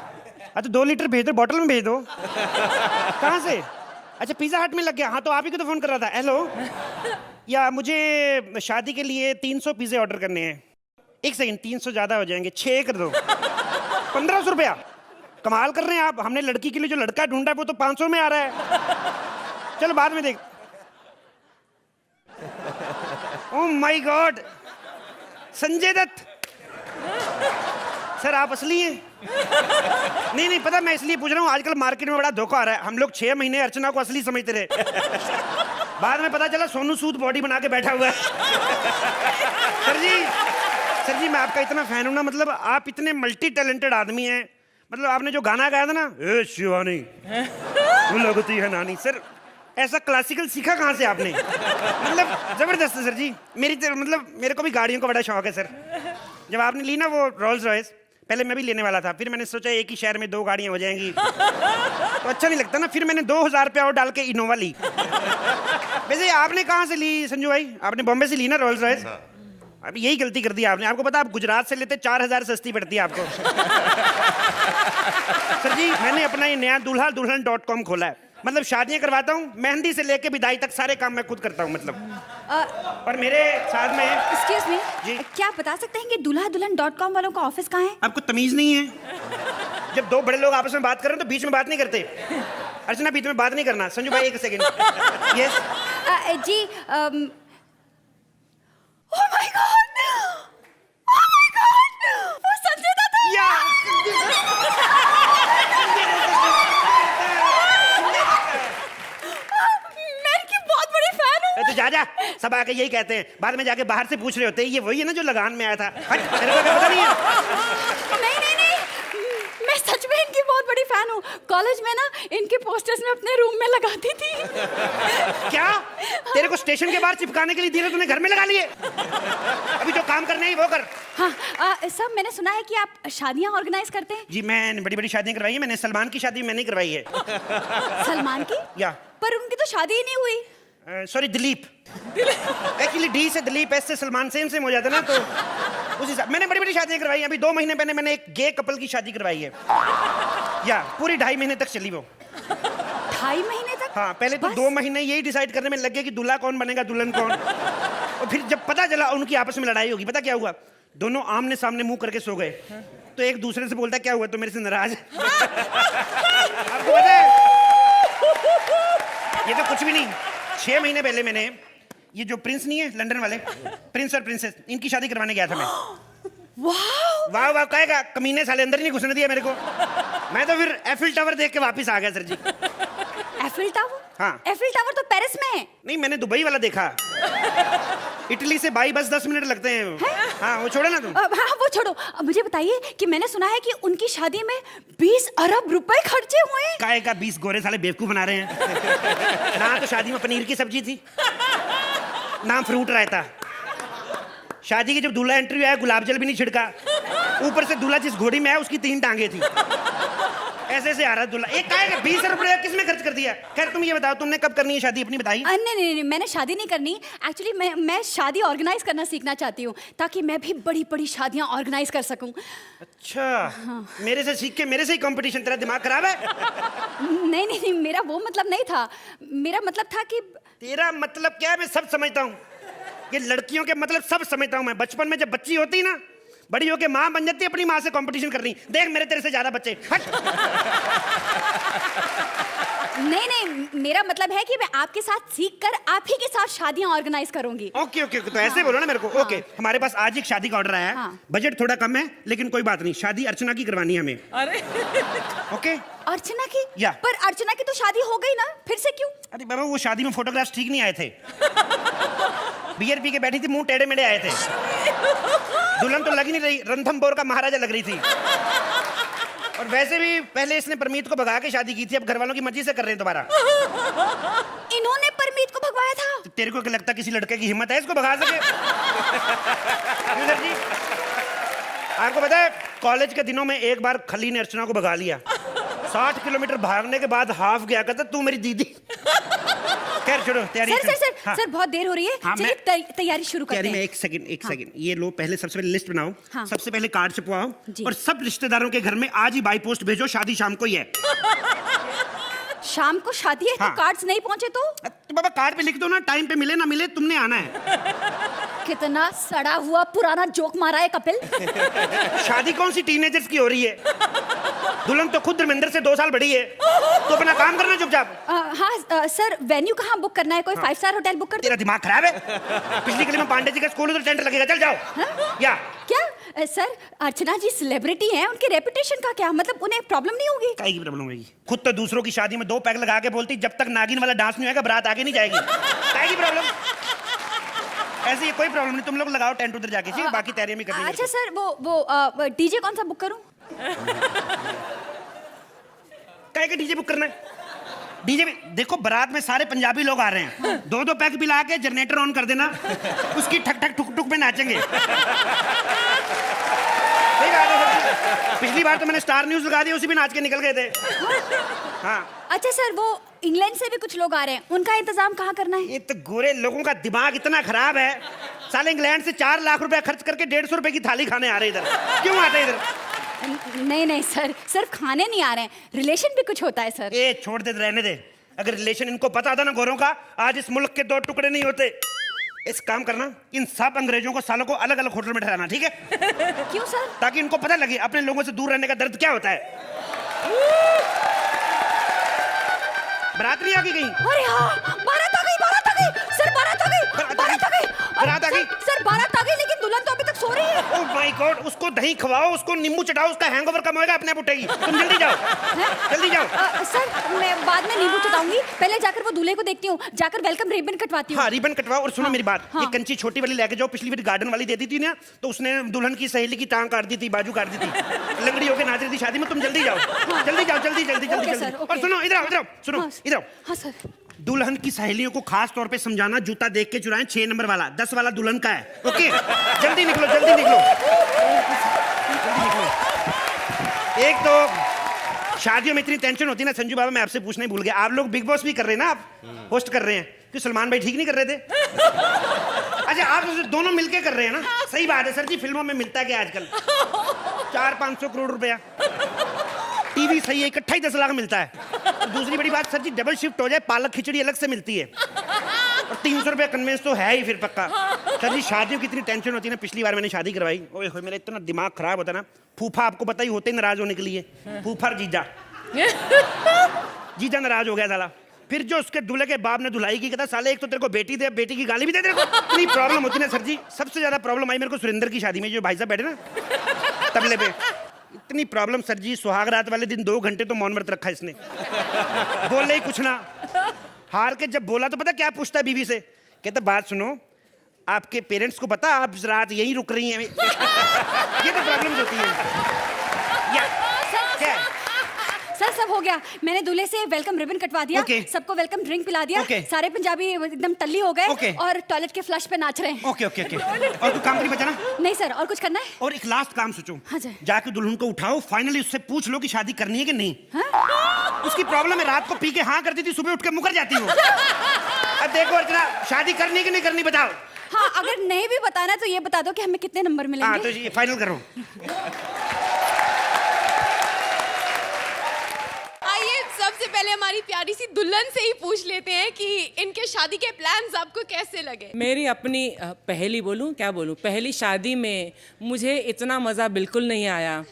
Speaker 7: अच्छा 2 लीटर भेज दो, बॉटल में भेज दो। कहाँ से? अच्छा पिज़्ज़ा हट में लग गया। हाँ तो आप ही को तो फ़ोन कर रहा था। हेलो, या मुझे शादी के लिए 300 पिज़्ज़े ऑर्डर करने हैं। 1 सेकंड, 300 ज़्यादा हो जाएंगे, 6 कर दो। 1500 रुपया, कमाल कर रहे हैं आप। हमने लड़की के लिए जो लड़का ढूंढा है वो तो 500 में आ रहा है। चलो बाद में देख। Oh my God, Sanjay Dutt sir, आप असली हैं? नहीं पता, मैं इसलिए पूछ रहा हूँ, आजकल मार्केट में बड़ा धोखा आ रहा है। हम लोग 6 महीने अर्चना को असली समझते रहे, बाद में पता चला सोनू सूद बॉडी बना के बैठा हुआ है। सर जी मैं आपका इतना फैन हूँ ना, मतलब आप इतने मल्टी टैलेंटेड आदमी हैं। मतलब आपने जो गाना गाया था ना, ए शिवानी तू लगती है नानी, सर ऐसा क्लासिकल सीखा कहाँ से आपने? मतलब जबरदस्त है सर जी। मतलब मेरे को भी गाड़ियों का बड़ा शौक है सर। जब आपने ली ना वो रोल्स रॉयस, पहले मैं भी लेने वाला था, फिर मैंने सोचा एक ही शहर में 2 गाड़ियाँ हो जाएंगी तो अच्छा नहीं लगता ना, फिर मैंने 2000 रुपया और डाल के इनोवा ली। वैसे आपने कहाँ से ली संजू भाई? आपने बॉम्बे से ली ना रोल्स रॉयस? अब यही गलती कर दी आपने। आपको पता, आप गुजरात से लेते 4000 सस्ती पड़ती है आपको। सर जी मैंने अपना ये नया दूल्हा दुल्हन.com खोला है। मतलब शादियां करवाता हूँ, मेहंदी से लेके विदाई तक सारे काम मैं खुद करता हूँ। मतलब और मेरे साथ में
Speaker 9: एक्सक्यूज मी
Speaker 7: जी,
Speaker 9: क्या आप बता सकते हैं कि दूल्हा दुल्हन.com वालों का ऑफिस कहाँ है?
Speaker 7: आपको तमीज नहीं है? जब 2 बड़े लोग आपस में बात कर रहे हैं तो बीच में बात नहीं करते। अर्चना बीच में बात नहीं करना। संजू भाई 1 सेकंड। यस
Speaker 9: जी oh my God, oh my God, वो संजय दत्त है। मैं इनकी बहुत बड़ी फैन हूँ।
Speaker 7: तो जा सब आके यही कहते हैं, बाद में जाके बाहर से पूछ रहे होते हैं ये वही है ना जो लगान में आया था। तेरे को पता नहीं है?
Speaker 9: नहीं मैं सच में इनकी बहुत बड़ी फैन हूँ। जानू, कॉलेज में ना इनके पोस्टर्स में अपने रूम में लगाती थी।
Speaker 11: क्या तेरे को स्टेशन के बाहर चिपकाने के लिए दिए, तूने घर में लगा लिए? अभी जो काम करने हैं वो कर।
Speaker 9: हाँ सब मैंने सुना है कि आप शादियाँ ऑर्गेनाइज करते हैं।
Speaker 11: जी मैंने बड़ी बड़ी शादियां करवाई है। मैंने सलमान की शादी मैंने करवाई है।
Speaker 9: सलमान की?
Speaker 11: या
Speaker 9: पर उनकी तो शादी ही नहीं हुई।
Speaker 11: सॉरी दिलीप। एक्चुअली डी से दिलीप, एस से सलमान, सेम हो जाता ना, तो उस हिसाब मैंने बड़ी बड़ी शादियां करवाई हैं। अभी 2 महीने पहले मैंने एक गे कपल की शादी करवाई है। या पूरी 2.5 महीने तक चली वो।
Speaker 9: 2.5 महीने तक?
Speaker 11: हाँ, पहले तो 2 महीने यही डिसाइड करने में लगे कि दूल्हा कौन बनेगा, दुल्हन कौन। और फिर जब पता चला उनकी आपस में लड़ाई होगी, पता क्या हुआ? दोनों आमने सामने मुंह करके सो गए। तो एक दूसरे से बोलता, क्या हुआ, तो मेरे से नाराज? आपको पता है ये तो कुछ भी नहीं। 6 महीने पहले मैंने ये जो प्रिंस नहीं है लंदन वाले, प्रिंस और प्रिंसेस, इनकी शादी करवाने गया था मैं।
Speaker 9: वाह
Speaker 11: वाह वाह कहेगा, कमीने साले अंदर ही नहीं घुसने दिया मेरे को। मैं तो फिर एफिल टावर देख के वापस आ गया सर जी।
Speaker 9: Eiffel tower?
Speaker 11: हाँ।
Speaker 9: एफिल टावर तो पेरिस में है।
Speaker 11: नहीं, मैंने दुबई वाला देखा। इटली से बाई बस 10 मिनट लगते हैं। हाँ, वो छोड़ो ना तुम।
Speaker 9: हाँ वो छोड़ो, अब मुझे बताइए कि मैंने सुना है कि उनकी शादी में 20 अरब रुपए खर्चे हुए हैं।
Speaker 11: काहे का 20 गोरे साले बेवकूफ बना रहे हैं। ना तो शादी में पनीर की सब्जी थी, ना फ्रूट रायता। शादी की जब दूल्हा एंट्री आया, गुलाब जल भी नहीं छिड़का। ऊपर से दूल्हा जिस घोड़ी में आया उसकी 3 टांगे थी। ऐसे ऐसे आ रहा दूल्हा। एक काहे का 20 रुपए किसमें खर्च कर दिया? खैर तुम ये बताओ, तुमने कब करनी है शादी अपनी, बताई?
Speaker 9: नहीं, मैंने शादी नहीं करनी। एक्चुअली मैं शादी ऑर्गेनाइज करना सीखना चाहती हूँ, ताकि मैं भी बड़ी बड़ी शादियाँ ऑर्गेनाइज कर सकूँ।
Speaker 11: अच्छा। हाँ। मेरे से सीख के मेरे से ही कंपटीशन? तेरा दिमाग खराब है?
Speaker 9: नहीं, मेरा वो मतलब नहीं था। मेरा मतलब था कि
Speaker 11: तेरा मतलब क्या है? मैं सब समझता हूँ। ये लड़कियों के मतलब सब समझता हूँ मैं। बचपन में जब बच्ची होती ना, बड़ी होके माँ बन जाती है, अपनी माँ से कंपटीशन करनी। देख मेरे तेरे से ज्यादा बच्चे। हट।
Speaker 9: नहीं, मेरा मतलब है कि मैं आपके साथ सीख कर आप ही के साथ शादियां ऑर्गेनाइज करूंगी।
Speaker 11: ओके, तो ऐसे बोलो ना मेरे को। ओके, हमारे पास आज एक शादी का ऑर्डर आया है। बजट थोड़ा कम है, लेकिन कोई बात नहीं। शादी अर्चना की करवानी है हमें।
Speaker 2: अरे
Speaker 11: ओके।
Speaker 9: अर्चना की?
Speaker 11: या।
Speaker 9: पर अर्चना की तो शादी हो गई ना, फिर से क्यों?
Speaker 11: अरे बाबा, वो शादी में फोटोग्राफ्स ठीक नहीं आए थे। बियर पी के बैठी थी, मुंह टेढ़े मेढ़े आए थे। दुल्हन तो लग नहीं रही, रणथंभौर का महाराजा लग रही थी। और वैसे भी पहले इसने परमीत को भगा के शादी की थी, अब घर वालों की मर्जी से कर रहे हैं दोबारा।
Speaker 9: इन्होंने परमीत को भगवाया था?
Speaker 11: तो तेरे को क्या लगता किसी लड़के की हिम्मत है इसको भगा सके? जी, आपको पता है कॉलेज के दिनों में एक बार खली ने अर्चना को भगा लिया। 60 किलोमीटर भागने के बाद हाफ गया, कहता तू मेरी दीदी। खैर छोड़ो, तैयारी।
Speaker 9: सर बहुत देर हो रही है।
Speaker 11: हाँ,
Speaker 9: चलिए तैयारी शुरू करते हैं।
Speaker 11: एक सेकंड। ये लो, पहले सबसे पहले लिस्ट बनाओ।
Speaker 9: हाँ।
Speaker 11: सबसे पहले कार्ड छपवाओ और सब रिश्तेदारों के घर में आज ही बाई पोस्ट भेजो। शादी शाम को ही है।
Speaker 9: शाम को शादी है?
Speaker 11: हाँ।
Speaker 9: तो कार्ड्स नहीं पहुंचे तो
Speaker 11: बाबा कार्ड पे लिख दो ना, टाइम पे मिले ना मिले तुमने आना है।
Speaker 9: कितना सड़ा हुआ पुराना जोक मारा है कपिल।
Speaker 11: शादी कौन सी टीनेजर्स की हो रही है? दुल्हन तो खुद धर्मेंद्र से 2 साल बड़ी है। तो अपना काम करना चुपचाप।
Speaker 9: हाँ सर, वेन्यू कहाँ बुक करना है? कोई 5 स्टार होटल बुक कर दो।
Speaker 11: तेरा दिमाग खराब है? पिछली गली में पांडे जी का स्कूल, उधर टेंट लगेगा, चल जाओ।
Speaker 9: हाँ?
Speaker 11: या
Speaker 9: क्या सर, अर्चना जी सेलिब्रिटी हैं, उनके रेपुटेशन का क्या मतलब? उन्हें प्रॉब्लम नहीं होगी?
Speaker 11: काहे की प्रॉब्लम होगी? खुद तो दूसरों की शादी में 2 पैक लगा के बोलती, जब तक नागिन वाला डांस नहीं होगा बारात आगे नहीं जाएगी। काहे की प्रॉब्लम? ऐसे कोई प्रॉब्लम नहीं, तुम लोग लगाओ टेंट उधर जाके, ठीक है? बाकी तैयारी में करनी है।
Speaker 9: अच्छा सर, वो डीजे कौन सा बुक करूं?
Speaker 11: काहे का डीजे बुक करना है? डीजे में देखो, बारात में सारे पंजाबी लोग आ रहे हैं। 2-2 पैक पिला के जनरेटर ऑन कर देना, उसकी ठक ठक ठुक ठुक में नाचेंगे। पिछली बार तो मैंने स्टार न्यूज लगा दिया, उसी में नाच के निकल गए थे। हाँ।
Speaker 9: अच्छा सर, वो इंग्लैंड से भी कुछ लोग आ रहे हैं, उनका इंतजाम कहाँ करना है?
Speaker 11: ये तो गोरे लोगों का दिमाग इतना खराब है, साले इंग्लैंड से 4 लाख रुपए खर्च करके 150 रुपए की थाली खाने आ रहे इधर। क्यों आते इधर?
Speaker 9: नहीं सर, सिर्फ खाने नहीं आ रहे हैं, रिलेशन भी कुछ होता है सर।
Speaker 11: ए छोड़ दे, रहने दे। अगर रिलेशन इनको पता था ना गोरों का, आज इस मुल्क के 2 टुकड़े नहीं होते। इस काम करना, इन सब अंग्रेजों को सालों को अलग अलग होटल में ठहराना, ठीक है?
Speaker 9: क्यों सर?
Speaker 11: ताकि इनको पता लगे अपने लोगों से दूर रहने का दर्द क्या होता है। बारात नहीं आगे गई?
Speaker 9: अरे हाँ, बारात आ गई सर, बारात आ गई।
Speaker 11: बारात आ गई?
Speaker 9: सर बारात आ गई, लेकिन दुल्हन तो अभी तक सो रही है।
Speaker 11: ओह माय गॉड, उसको दही खवाओ, उसको नींबू चटाओ, उसका हैंगओवर कम होएगा, अपने आप उठेगी। तुम जल्दी जाओ, जल्दी जाओ।
Speaker 9: सर मैं बाद में नींबू चटाऊंगी, पहले जाकर वो दूल्हे को देखती हूँ, जाकर वेलकम रिबन कटवाती हूँ।
Speaker 11: हाँ रिबन कटवाओ। और सुनो
Speaker 9: हाँ,
Speaker 11: मेरी बात,
Speaker 9: हाँ।
Speaker 11: ये कंची छोटी वाली लेके जाओ, पिछली बार गार्डन वाली देती थी ना, तो उसने दुल्हन की सहेली की टांग काट दी थी, बाजू काट दी थी, लंगड़ी होके नाच रही थी शादी में। तुम जल्दी जाओ, जल्दी जाओ, जल्दी जल्दी जल्दी
Speaker 9: ओके
Speaker 11: जल्दी।
Speaker 9: Sir, okay.
Speaker 11: और सुनो इधर आओ, इधर आओ, सुनो
Speaker 9: हाँ,
Speaker 11: इधर आओ।
Speaker 9: हाँ सर।
Speaker 11: दुल्हन की सहेलियों को खास तौर पे समझाना, जूता देख के चुराएं, 6 नंबर वाला, 10 वाला दुल्हन का है। ओके जल्दी निकलो, जल्दी निकलो, जल्दी निकलो। एक तो शादियों में इतनी टेंशन होती है ना संजू बाबा, मैं आपसे पूछना ही भूल गया, आप लोग बिग बॉस भी कर रहे हैं ना, आप होस्ट कर रहे हैं, क्यों सलमान भाई ठीक नहीं कर रहे थे? अच्छा आप दोनों मिलके कर रहे हैं ना? सही बात है सर जी, फिल्मों में मिलता है क्या आजकल 400-500 करोड़ रुपया, टीवी सही है, इकट्ठा ही 10 लाख मिलता है। और दूसरी बड़ी बात सर जी, डबल शिफ्ट हो जाए, पालक खिचड़ी अलग से मिलती है, और 300 रुपया कन्वेंस तो है ही फिर पक्का। सर जी शादियों की इतनी टेंशन होती है ना, पिछली बार मैंने शादी करवाई, ओए होए मेरा इतना दिमाग खराब होता ना। फूफा आपको पता ही होते ही नाराज होने के लिए, फूफा और जीजा जीजा नाराज हो गया साला। फिर जो उसके दूल्हे के बाप ने धुलाई की, कहता साले एक तो तेरे को बेटी दे, बेटी की गाली भी दे तेरे को। इतनी प्रॉब्लम होती ना सर जी। सबसे ज्यादा प्रॉब्लम आई मेरे को सुरेंद्र की शादी में, जो भाई साहब बैठे ना तबले पे, इतनी प्रॉब्लम सर जी। सुहाग रात वाले दिन 2 घंटे तो मौन व्रत रखा इसने, बोले ही कुछ ना। हार के जब बोला तो पता क्या पूछता है बीवी से, कहता बात सुनो, आपके पेरेंट्स को पता आप रात यहीं रुक रही हैं? ये तो प्रॉब्लम होती है। क्या
Speaker 9: सर सब हो गया, मैंने दूल्हे से वेलकम रिबन कटवा दिया,
Speaker 11: ओके।
Speaker 9: सबको वेलकम ड्रिंक पिला दिया,
Speaker 11: ओके।
Speaker 9: सारे पंजाबी एकदम टल्ली हो गए,
Speaker 11: ओके।
Speaker 9: और टॉयलेट के फ्लश पे नाच रहे हैं।
Speaker 11: Okay okay okay. और कोई काम नहीं बचा ना?
Speaker 9: नहीं सर, और कुछ करना है?
Speaker 11: और एक लास्ट काम सोचो,
Speaker 9: हाँ जी।
Speaker 11: जाके दुल्हन को उठाओ, फाइनली उससे पूछ लो कि शादी करनी है कि नहीं।
Speaker 9: हाँ?
Speaker 11: उसकी प्रॉब्लम है, रात को पी के हाँ करती थी, सुबह उठ के मुकर जाती हो। अब देखो अर्चना, शादी करनी है कि नहीं करनी बताओ।
Speaker 9: हाँ अगर नहीं भी बताना तो ये बता दो कि हमें कितने नंबर
Speaker 11: हाँ तो
Speaker 9: मिलेंगे।
Speaker 11: ये फाइनल करो।
Speaker 4: आइए सबसे पहले हमारी प्यारी सी दुल्हन से ही पूछ लेते हैं कि इनके शादी के प्लान्स आपको कैसे लगे।
Speaker 2: मेरी अपनी पहली बोलूं, क्या बोलूं, पहली शादी में मुझे इतना मज़ा बिल्कुल नहीं आया,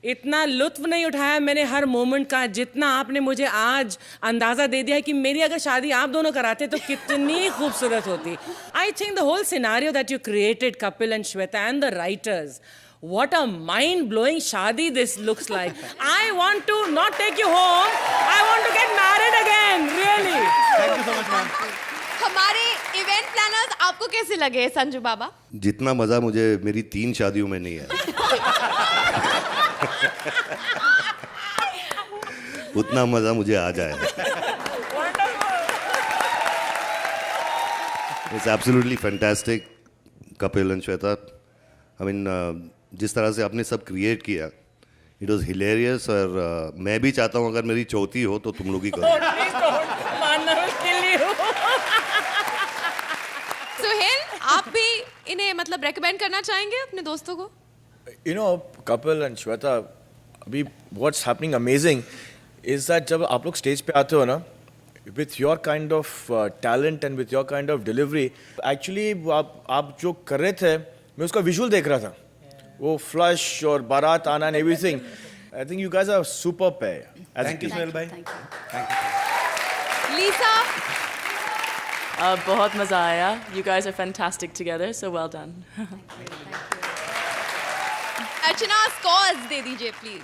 Speaker 2: इतना लुत्फ नहीं उठाया मैंने हर मोमेंट का, जितना आपने मुझे आज अंदाज़ा दे दिया है कि मेरी अगर शादी आप दोनों कराते तो कितनी खूबसूरत होती। I think the whole scenario that you created, Kapil and Shweta and the writers, what a mind-blowing shadi this looks like. I want to not take you home, I want to get married again, really.
Speaker 6: Thank you so much ma'am.
Speaker 4: हमारे event planners आपको कैसे लगे संजू बाबा?
Speaker 3: जितना मज़ा मुझे मेरी 3 शादियों में नहीं है उतना मज़ा मुझे आ जाए। It's absolutely fantastic Kapil and Shweta. I mean जिस तरह से आपने सब क्रिएट किया, इट वॉज हिलेरियस। और मैं भी चाहता हूँ अगर मेरी चौथी हो तो तुम लोग ही करो।
Speaker 4: सुहेल, आप भी इन्हें मतलब रेकमेंड करना चाहेंगे अपने दोस्तों को?
Speaker 10: You know, Kapil and Shweta, अभी what's happening amazing is that जब आप लोग स्टेज पे आते हो ना, with your kind of talent and with your kind of delivery, actually आप जो कर रहे थे, मैं उसका विजुअल देख रहा था, वो फ्लश और बारात आना and everything. I think you guys are super pair.
Speaker 6: Thank you Suhail भाई।
Speaker 4: लीसा,
Speaker 8: बहुत मज़ा आया. You guys are fantastic together, so well done.
Speaker 4: Archana scores दे दीजिए please.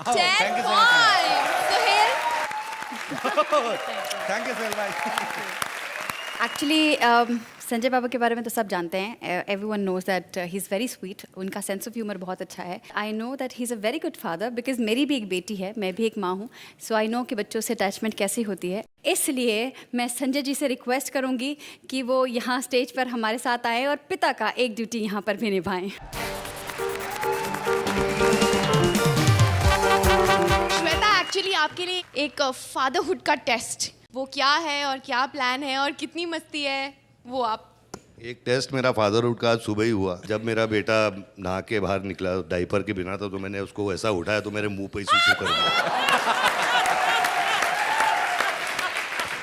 Speaker 4: 10
Speaker 6: thank you so much.
Speaker 4: 5 Suhel.
Speaker 6: Thank you Suhail भाई।
Speaker 9: एक्चुअली संजय बाबा के बारे में तो सब जानते हैं, everyone knows that he is very sweet, उनका सेंस ऑफ ह्यूमर बहुत अच्छा है। I know that he is a very good father, because मेरी भी एक बेटी है, मैं भी एक माँ हूँ, सो आई नो कि बच्चों से अटैचमेंट कैसी होती है। इसलिए मैं संजय जी से रिक्वेस्ट करूँगी कि वो यहाँ स्टेज पर हमारे साथ आए और पिता का एक ड्यूटी यहाँ पर भी निभाएं।
Speaker 4: श्वेता, एक्चुअली आपके लिए एक फादरहुड का टेस्ट, वो क्या है और क्या प्लान है और कितनी मस्ती है वो आप।
Speaker 3: एक टेस्ट मेरा फादरहुड का आज सुबह ही हुआ। जब मेरा बेटा नहा के बाहर निकला डायपर के बिना, तो मैंने उसको ऐसा उठाया तो मेरे मुंह पे ही सुसु कर दिया।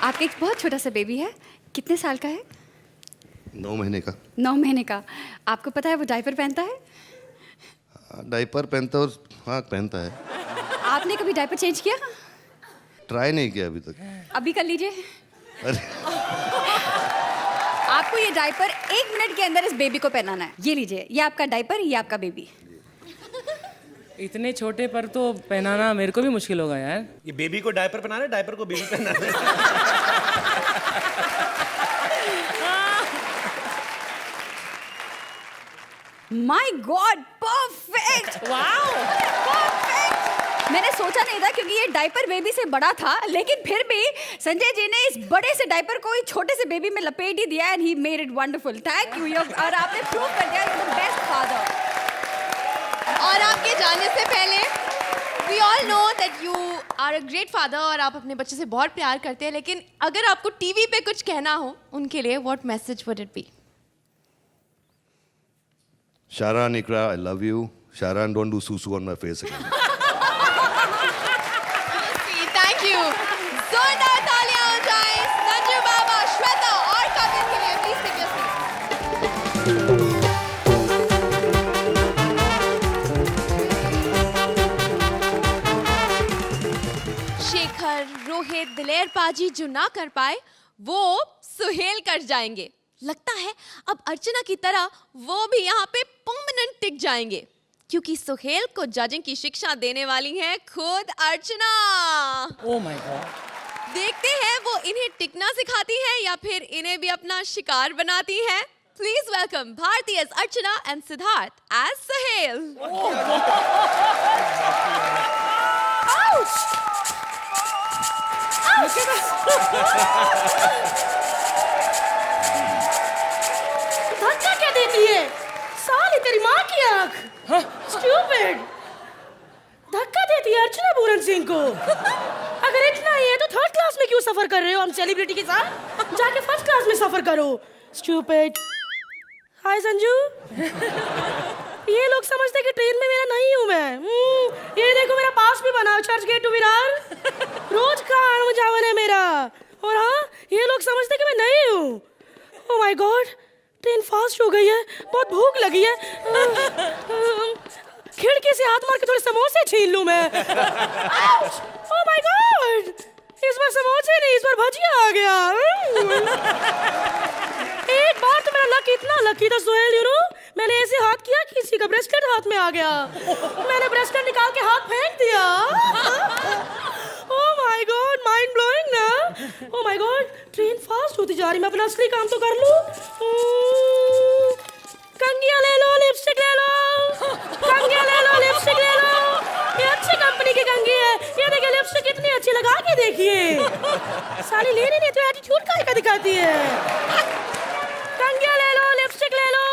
Speaker 9: आपका एक बहुत छोटा सा बेबी है, कितने साल का है?
Speaker 3: 9 महीने का।
Speaker 9: 9 महीने का। आपको पता है वो डायपर पहनता है?
Speaker 3: डायपर पहनता है, और हाँ पहनता है।
Speaker 9: आपने कभी डायपर चेंज किया?
Speaker 3: ट्राई नहीं किया अभी तक।
Speaker 9: अभी कर लीजिए।
Speaker 3: अरे
Speaker 9: आपको ये डायपर 1 मिनट के अंदर इस बेबी को पहनाना है। ये लीजिए, ये आपका डायपर, ये आपका बेबी।
Speaker 2: इतने छोटे पर तो पहनाना मेरे को भी मुश्किल होगा यार।
Speaker 11: ये बेबी को डायपर पहनाना है, डायपर को बेबी पहनाना है।
Speaker 9: My God, perfect.
Speaker 2: Wow,
Speaker 9: perfect. मैंने सोचा नहीं था क्योंकि ये डायपर बेबी से बड़ा था, लेकिन फिर भी संजय जी ने इस बड़े से डायपर को इस छोटे से बेबी में लपेट ही दिया and he made it wonderful. Thank you. और आपने प्रूव कर दिया यू द बेस्ट फादर।
Speaker 4: और आपके जाने से पहले we all know that you are a great father और आप अपने बच्चे से बहुत प्यार करते हैं, लेकिन अगर आपको टीवी पे कुछ कहना हो उनके लिए, what message would it be?
Speaker 3: Sharan, Ikra, I love you. Sharan, don't do susu on my face again.
Speaker 4: Thank you. जोरदार तालियां हो जाएं संजू बाबा, श्वेता और कविर के लिए। Please take your seat. Shekhar, Rohit, दिलेर पाजी जो ना कर पाए वो सुहेल कर जाएंगे। लगता है अब अर्चना की तरह वो भी यहाँ पे परमानेंट टिक जाएंगे, क्योंकि सुहेल को जजिंग की शिक्षा देने वाली है खुद अर्चना।
Speaker 2: ओह माय गॉड।
Speaker 4: देखते हैं वो इन्हें टिकना सिखाती है या फिर इन्हें भी अपना शिकार बनाती है। Please welcome Bharti as Archana and Siddharth as Suhel.
Speaker 9: धक्का क्या देती है? साली तेरी माँ की आँख। स्टूपिड। धक्का देती है अर्चना पूरन सिंह को। अगर इतना ही है तो 3rd क्लास में क्यों सफर कर रहे हो हम सेलिब्रिटी के साथ? जाके 1st क्लास में सफर करो। स्टूपिड। हाय संजू। ये लोग समझते कि ट्रेन में मेरा नहीं हूँ मैं। ये देखो मेरा पास भी बना चर्च गेट टू विरार। रोज का आना जावन है मेरा। और हाँ, ये लोग समझते कि मैं नहीं हूँ। ओह माय गॉड, ट्रेन फास्ट हो गई है, बहुत भूख लगी है। खिड़की से हाथ मार के थोड़े समोसे छीन लूं मैं। ओह माय गॉड, इस बार समोसे नहीं, इस बार भजिया आ गया। एक बार तो मेरा लक इतना लकी था सुहेल, यू नो, मैंने ऐसे हाथ किया किसी का ब्रेसलेट हाथ में आ गया। मैंने ब्रेसलेट निकाल के हाथ फेंक दिया। Oh my god, mind blowing ना। Oh my god, train fast होती जा रही, मैं अपना असली काम तो कर लूं। कंगिया ले लो, लिपस्टिक ले लो। कंगिया ले लो, लिपस्टिक ले लो। ये अच्छी कंपनी की कंगी है। ये देखिए लिपस्टिक कितनी अच्छी, लगा के देखिए। साली लेने नहीं तो एटीट्यूड का दिखाती है। कंगिया ले लो, लिपस्टिक ले लो।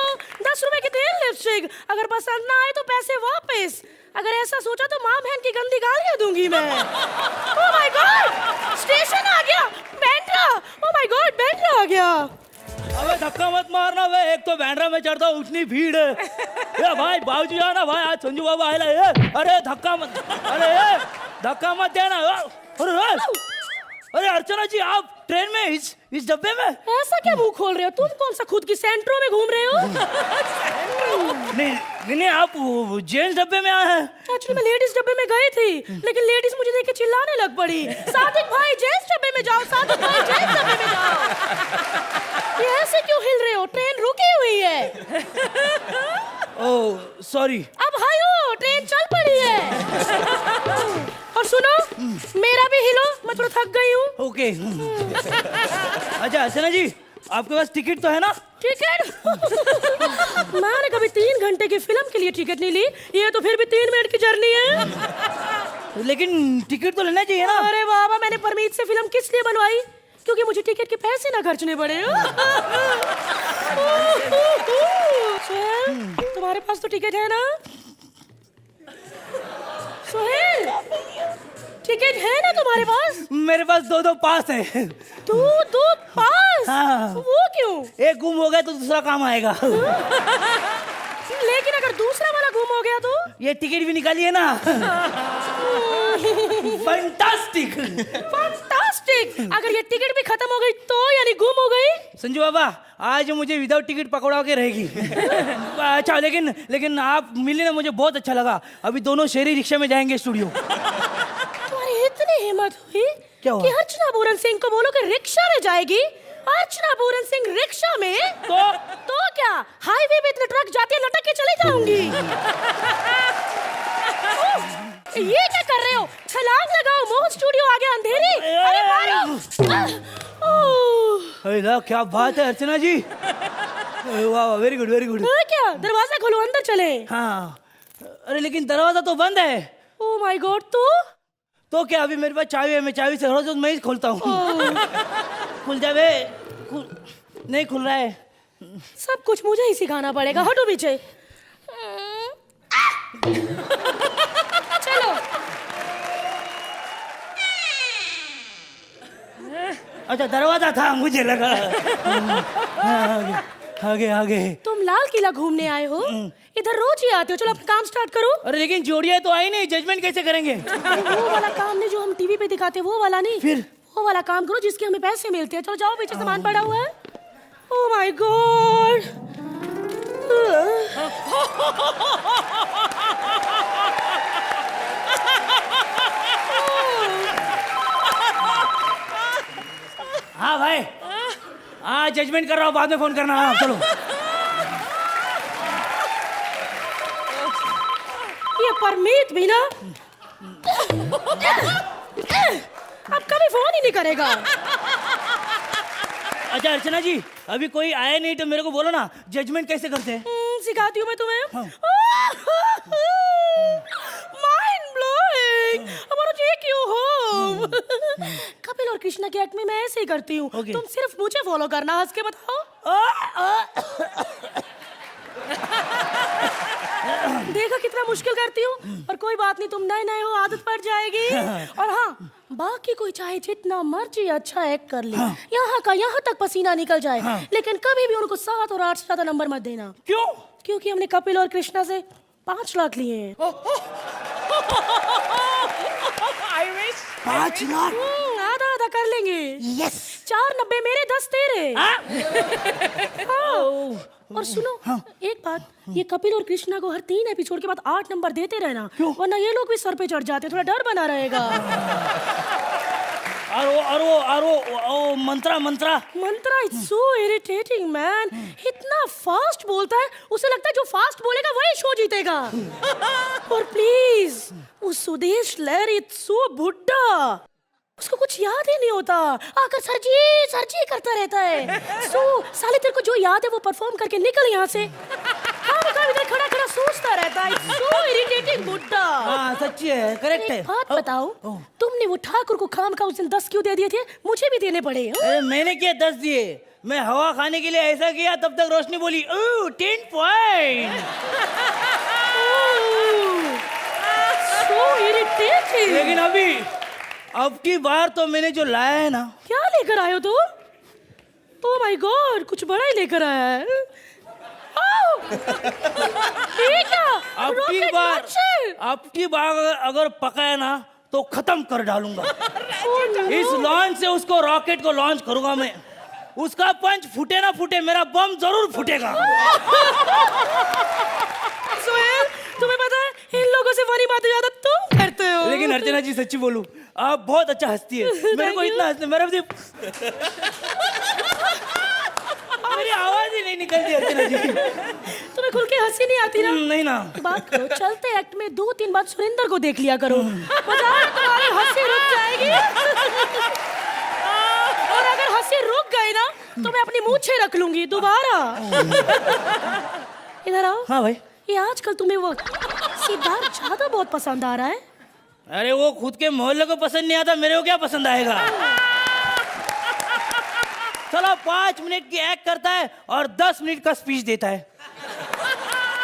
Speaker 9: 10 रुपए की तेल लिपस्टिक, अगर पसंद ना आए तो पैसे वापस। अगर ऐसा सोचा तो माँ बहन की गंदी गालियां दूंगी मैं। ओह माय गॉड, स्टेशन आ गया, Bandra. Oh my god, Bandra आ गया।
Speaker 12: अबे धक्का मत मारना बे, एक तो बैंड्रा में चढ़ता हूँ उतनी भीड़ है। ये भाई बाबूजी जाना भाई, आज संजू बाबा आए ला। अरे धक्का मत, अरे धक्का मत देना। अरे अर्चना जी, आप ट्रेन में इस डब्बे में?
Speaker 9: ऐसा क्या मुंह खोल रहे हो? तुम कौन सा खुद की सेंट्रो में घूम रहे हो?
Speaker 12: नहीं, आप जेंट्स डब्बे में आए हैं।
Speaker 9: एक्चुअली मैं लेडीज डब्बे में गई थी, लेकिन लेडीज मुझे देख के चिल्लाने लग पड़ी। सादिक भाई जेंट्स डब्बे में जाओ, सादिक भाई जेंट्स डब्बे में जाओ। ये ऐसे क्यों हिल रहे हो? ट्रेन रुकी हुई है।
Speaker 12: Oh sorry.
Speaker 9: अब हायो, ट्रेन चल पड़ी है। और सुनो, मेरा भी हिलो, मैं थोड़ा थक गई हूँ।
Speaker 12: ओके। अच्छा अर्चना जी, आपके पास टिकट तो है ना?
Speaker 9: टिकट? मैंने कभी 3 घंटे की फिल्म के लिए टिकट नहीं ली, ये तो फिर भी 3 मिनट की जर्नी है।
Speaker 12: लेकिन टिकट तो लेना चाहिए ना।
Speaker 9: अरे बाबा, मैंने परमीत से फिल्म किस लिए बनवाई? क्योंकि मुझे टिकट के पैसे ना खर्चने पड़े। सोहेल, तुम्हारे पास तो टिकट है ना? सोहेल, टिकट है ना तुम्हारे पास?
Speaker 12: मेरे पास 2 पास है।
Speaker 9: 2 पास?
Speaker 12: हाँ।
Speaker 9: वो क्यों?
Speaker 12: एक गुम हो गया तो दूसरा काम आएगा।
Speaker 9: लेकिन अगर दूसरा वाला गुम हो गया तो?
Speaker 12: ये टिकट भी निकालिए ना। फैंटास्टिक।
Speaker 9: फैंटास्टिक। अगर ये टिकट भी खत्म हो गई तो, यानी गुम हो गई?
Speaker 12: संजू बाबा, आज मुझे विदाउट टिकट पकड़ा के रहेगी। अच्छा, लेकिन आप मिले ना, मुझे बहुत अच्छा लगा। अभी दोनों शहरी रिक्शा में जाएंगे स्टूडियो।
Speaker 9: तुम्हारी इतनी हिम्मत हुई
Speaker 12: क्या हुआ?
Speaker 9: कि अर्चना पूरन सिंह को बोलो कि रिक्शा में जाएगी अर्चना पूरन सिंह रिक्शा में?
Speaker 12: तो
Speaker 9: क्या हाईवे पे इतने ट्रक जाते हैं लटक के चले जाऊंगी? ये क्या कर रहे हो? छलांग लगाओ, मोह स्टूडियो आ गया अंधेरी। अरे मारो।
Speaker 12: अरे ला, क्या बात है अर्चना जी, वाह वेरी गुड वेरी गुड।
Speaker 9: क्या दरवाजा खोलो, अंदर चले।
Speaker 12: हाँ, अरे लेकिन दरवाजा तो बंद है।
Speaker 9: ओह माय गॉड,
Speaker 12: तो क्या अभी मेरे पास चाबी है, मैं चाबी से रोज मैं ही खोलता हूँ। खुल जावे, नहीं खुल रहा है।
Speaker 9: सब कुछ मुझे ही सिखाना पड़ेगा, हटो पीछे। चलो।
Speaker 12: अच्छा दरवाजा था, मुझे लगा। आगे आगे।
Speaker 9: तुम लाल किला घूमने आए हो? इधर रोज ही आते हो, चलो अपना काम स्टार्ट करो।
Speaker 12: अरे लेकिन जोड़िया तो आई नहीं, जजमेंट कैसे करेंगे?
Speaker 9: वो वाला काम नहीं जो हम टीवी पे दिखाते, वो वाला नहीं।
Speaker 12: फिर
Speaker 9: वो वाला काम करो जिसके हमें पैसे मिलते हैं। चलो जाओ, पीछे सामान पड़ा हुआ है। ओह माय गॉड।
Speaker 12: हाँ भाई, हाँ जजमेंट कर रहा हूँ, बाद में फोन करना। हाँ चलो।
Speaker 9: ये परमीत भी ना अब कभी फोन ही नहीं करेगा।
Speaker 12: अच्छा अर्चना जी, अभी कोई आया नहीं तो मेरे को बोलो ना, जजमेंट कैसे करते हैं?
Speaker 9: सिखाती हूँ मैं तुम्हें।
Speaker 12: हाँ।
Speaker 9: Mind blowing. हमारा जी क्यों हो? कपिल और कृष्णा के एक्ट में मैं ऐसे ही करती हूँ।
Speaker 12: Okay.
Speaker 9: तुम सिर्फ मुझे फॉलो करना, हंस के बताओ। देखा कितना मुश्किल करती हूँ, और कोई बात नहीं, तुम नए नए हो, आदत पड़ जाएगी। और हाँ, बाकी कोई चाहे जितना मर्जी अच्छा एक्ट कर ले, यहाँ का यहाँ तक पसीना निकल जाए, लेकिन कभी भी उनको 7 और 8 से ज्यादा नंबर मत देना।
Speaker 12: क्यों?
Speaker 9: क्योंकि हमने कपिल और कृष्णा से 5 लाख लिए हैं।
Speaker 12: 5 लाख?
Speaker 9: आधा आधा कर लेंगे।
Speaker 12: यस।
Speaker 9: 490 मेरे, 10 तेरे। हाँ। और सुनो, एक बात, ये कपिल और कृष्णा को हर 3 एपिसोड के बाद 8 नंबर देते रहना, वरना ये लोग भी सर पे चढ़ जाते, थोड़ा डर बना रहेगा।
Speaker 12: और वो मंत्रा
Speaker 9: इट्स सो इरिटेटिंग मैन। इतना फास्ट बोलता है, उसे लगता है जो फास्ट बोलेगा वही शो जीतेगा। और प्लीज, उस सुदेश लहर इट्स सो बुड्ढा, उसको कुछ याद ही नहीं होता, आकर सरजी करता रहता है। साले तेरे को जो याद है वो परफॉर्म करके निकल यहाँ से। इधर खड़ा खड़ा सोचता रहता है। सो इरिटेटिंग बुड्ढा।
Speaker 12: हाँ सच्ची है, करेक्ट है।
Speaker 9: बात बताओ, तुमने वो ठाकुर को खाम का उस दिन 10 क्यों दे दिए थे? मुझे भी देने पड़े।
Speaker 12: अरे मैंने क्या 10 दिए, मैं हवा खाने के लिए ऐसा किया, तब तक रोशनी बोली 10 पॉइंट।
Speaker 9: So irritating.
Speaker 12: लेकिन अब की बार तो मैंने जो लाया है ना।
Speaker 9: क्या लेकर आए हो तुम? ओह माय गॉड, कुछ बड़ा ही लेकर आया है।
Speaker 12: अब की बार अगर पकाया ना तो खत्म कर डालूंगा। इस लॉन्च से उसको रॉकेट को लॉन्च करूंगा मैं। उसका पंच फूटे ना फूटे, मेरा बम जरूर फूटेगा।
Speaker 9: सोहेल, तुम्हें पता है इन लोगों से फनी बातें ज्यादा तुम करते हो।
Speaker 12: लेकिन अर्चना जी सच्ची बोलूं, आप बहुत अच्छा हंसती है। मेरे को इतना हंसने, मेरी आवाज ही नहीं निकलती अर्चना जी।
Speaker 9: तुम्हें खुल के हंसी नहीं आती ना?
Speaker 12: नहीं ना।
Speaker 9: बात करो, चलते एक्ट में 2-3 बार सुरेंद्र को देख लिया करो, तुम्हारी हंसी रुक जाएगी। और अगर हंसी रुक गई ना तो मैं अपनी मूंछें रख लूंगी दोबारा। इधर आओ।
Speaker 12: हाँ भाई।
Speaker 9: ये आजकल तुम्हें वो सिद्धार्थ ज्यादा बहुत पसंद आ रहा है।
Speaker 12: अरे वो खुद के मोहल्ले को पसंद नहीं आता, मेरे को क्या पसंद आएगा? चलो 5 मिनट की एक्ट करता है और 10 मिनिट का स्पीच देता है।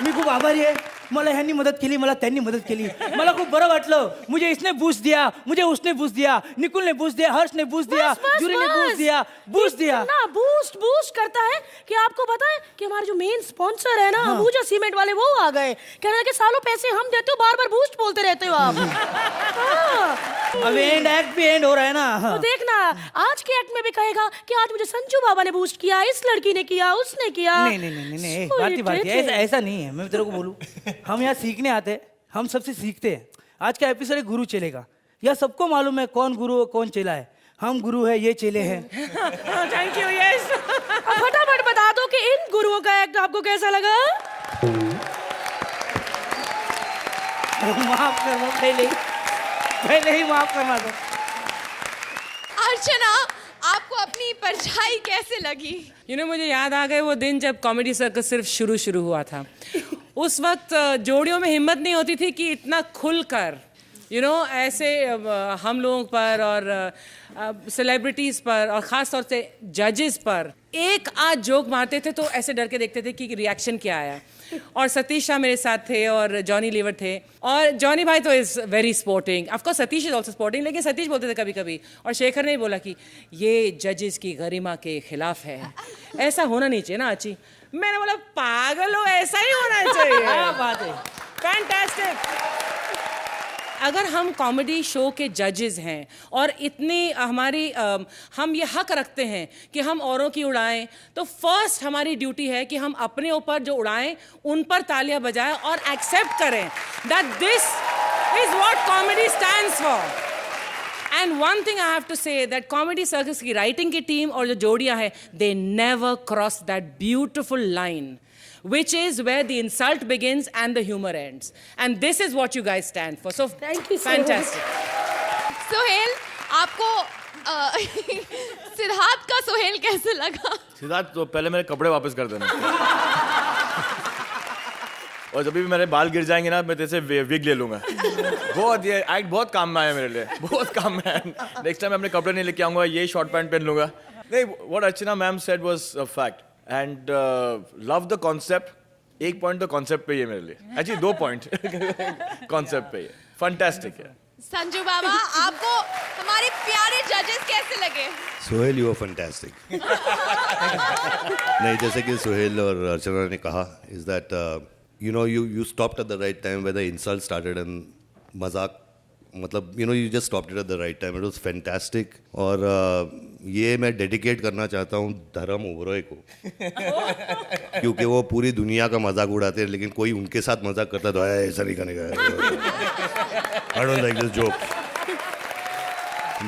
Speaker 12: मी खूप आभारी आहे, मला ह्यांनी मदत केली, मला त्यांनी मदत केली, मला खूप बरं वाटलं। मुझे इसने बूस्ट दिया, मुझे उसने बूस्ट दिया, निकुल ने बूस्ट दिया, हर्ष ने बूस्ट दिया, जूरी ने बूस्ट दिया।
Speaker 9: ना बूस्ट करता है कि आपको पता है कि हमारे जो मेन स्पॉन्सर है ना, अंबुजा सीमेंट वाले, वो आ गए। कह रहे हैं कि सालों पैसे हम देते हो, बार-बार बूस्ट बोलते रहते हो आप।
Speaker 12: अब एंड एक्ट भी एंड हो रहा है ना।
Speaker 9: तो देखना, आज के एक्ट में भी कहेगा कि आज मुझे संजू बाबा ने बूस्ट किया, इस लड़की ने किया, उसने किया।
Speaker 12: नहीं, भारती ऐसा नहीं है। मैं तेरे को बोलूं, हम यहाँ सीखने आते, हम सबसे सीखते हैं। आज का एपिसोड है गुरु चेले का। यह सबको मालूम है कौन गुरु और कौन चेला है। हम गुरु है, ये चेले हैं।
Speaker 2: Thank you, yes.
Speaker 9: फटाफट बता दो कि इन गुरुओं का एक्ट आपको कैसा लगा?
Speaker 12: माफ कर दो, पहले ही माफ करवा दो।
Speaker 4: अर्चना, आपको अपनी परछाई कैसे लगी?
Speaker 2: मुझे याद आ गए वो दिन जब कॉमेडी सर्कस सिर्फ शुरू हुआ था। उस वक्त जोड़ियों में हिम्मत नहीं होती थी कि इतना खुलकर ऐसे हम लोगों पर और सेलिब्रिटीज़ पर और ख़ास तौर से जजेस पर एक आध जोक मारते थे तो ऐसे डर के देखते थे कि रिएक्शन क्या आया। और सतीश शाह मेरे साथ थे और जॉनी लीवर थे, और जॉनी भाई तो is very sporting, of course Satish is also sporting, लेकिन सतीश बोलते थे कभी कभी, और शेखर ने बोला कि ये जजेस की गरिमा के खिलाफ है, ऐसा होना नहीं चाहिए ना आची। मैंने बोला पागल हो, ऐसा ही होना चाहिए।
Speaker 12: क्या बात है,
Speaker 2: फैंटास्टिक। अगर हम कॉमेडी शो के जजेस हैं और इतनी हम ये हक रखते हैं कि हम औरों की उड़ाएं, तो फर्स्ट हमारी ड्यूटी है कि हम अपने ऊपर जो उड़ाएं उन पर तालियां बजाएं और एक्सेप्ट करें that this is what comedy stands for. And one thing I have to say that comedy circus की राइटिंग की टीम और जो जोड़ियां हैं, they never cross that beautiful line which is where the insult begins and the humor ends, and this is what you guys stand for. So
Speaker 9: Thank you so
Speaker 2: fantastic.
Speaker 4: Sohail, आपको सिद्धार्थ का सोहेल कैसे लगा?
Speaker 10: सिद्धार्थ, तो पहले मेरे कपड़े वापस कर देना। और जब भी मेरे बाल गिर जाएंगे ना, मैं तेरे से विग ले लूंगा। बहुत ये एक्ट बहुत काम में आया मेरे लिए, बहुत काम में आया। नेक्स्ट टाइम मैं अपने कपड़े नहीं लेके आऊंगा, ये शॉर्ट पैंट पहन लूंगा। नहीं, what Archana ma'am said was a fact and love the concept. एक पॉइंट तो कॉन्सेप्ट पे ही है मेरे लिए, एक्चुअली 2 पॉइंट कॉन्सेप्ट पे ही है। फैंटास्टिक है।
Speaker 4: संजू बाबा, आपको हमारे प्यारे जजेस कैसे लगे?
Speaker 3: Sohail, you are fantastic. नहीं, जैसे कि सोहेल और अर्चना ने कहा, is that you stopped at the right time where the insult started and मजाक, मतलब you just stopped it at the right time. It was fantastic. और ये मैं डेडिकेट करना चाहता हूँ धर्म ओबरॉय को, क्योंकि वो पूरी दुनिया का मजाक उड़ाते हैं, लेकिन कोई उनके साथ मजाक करता है तो ऐसा नहीं करने का। I don't like this joke.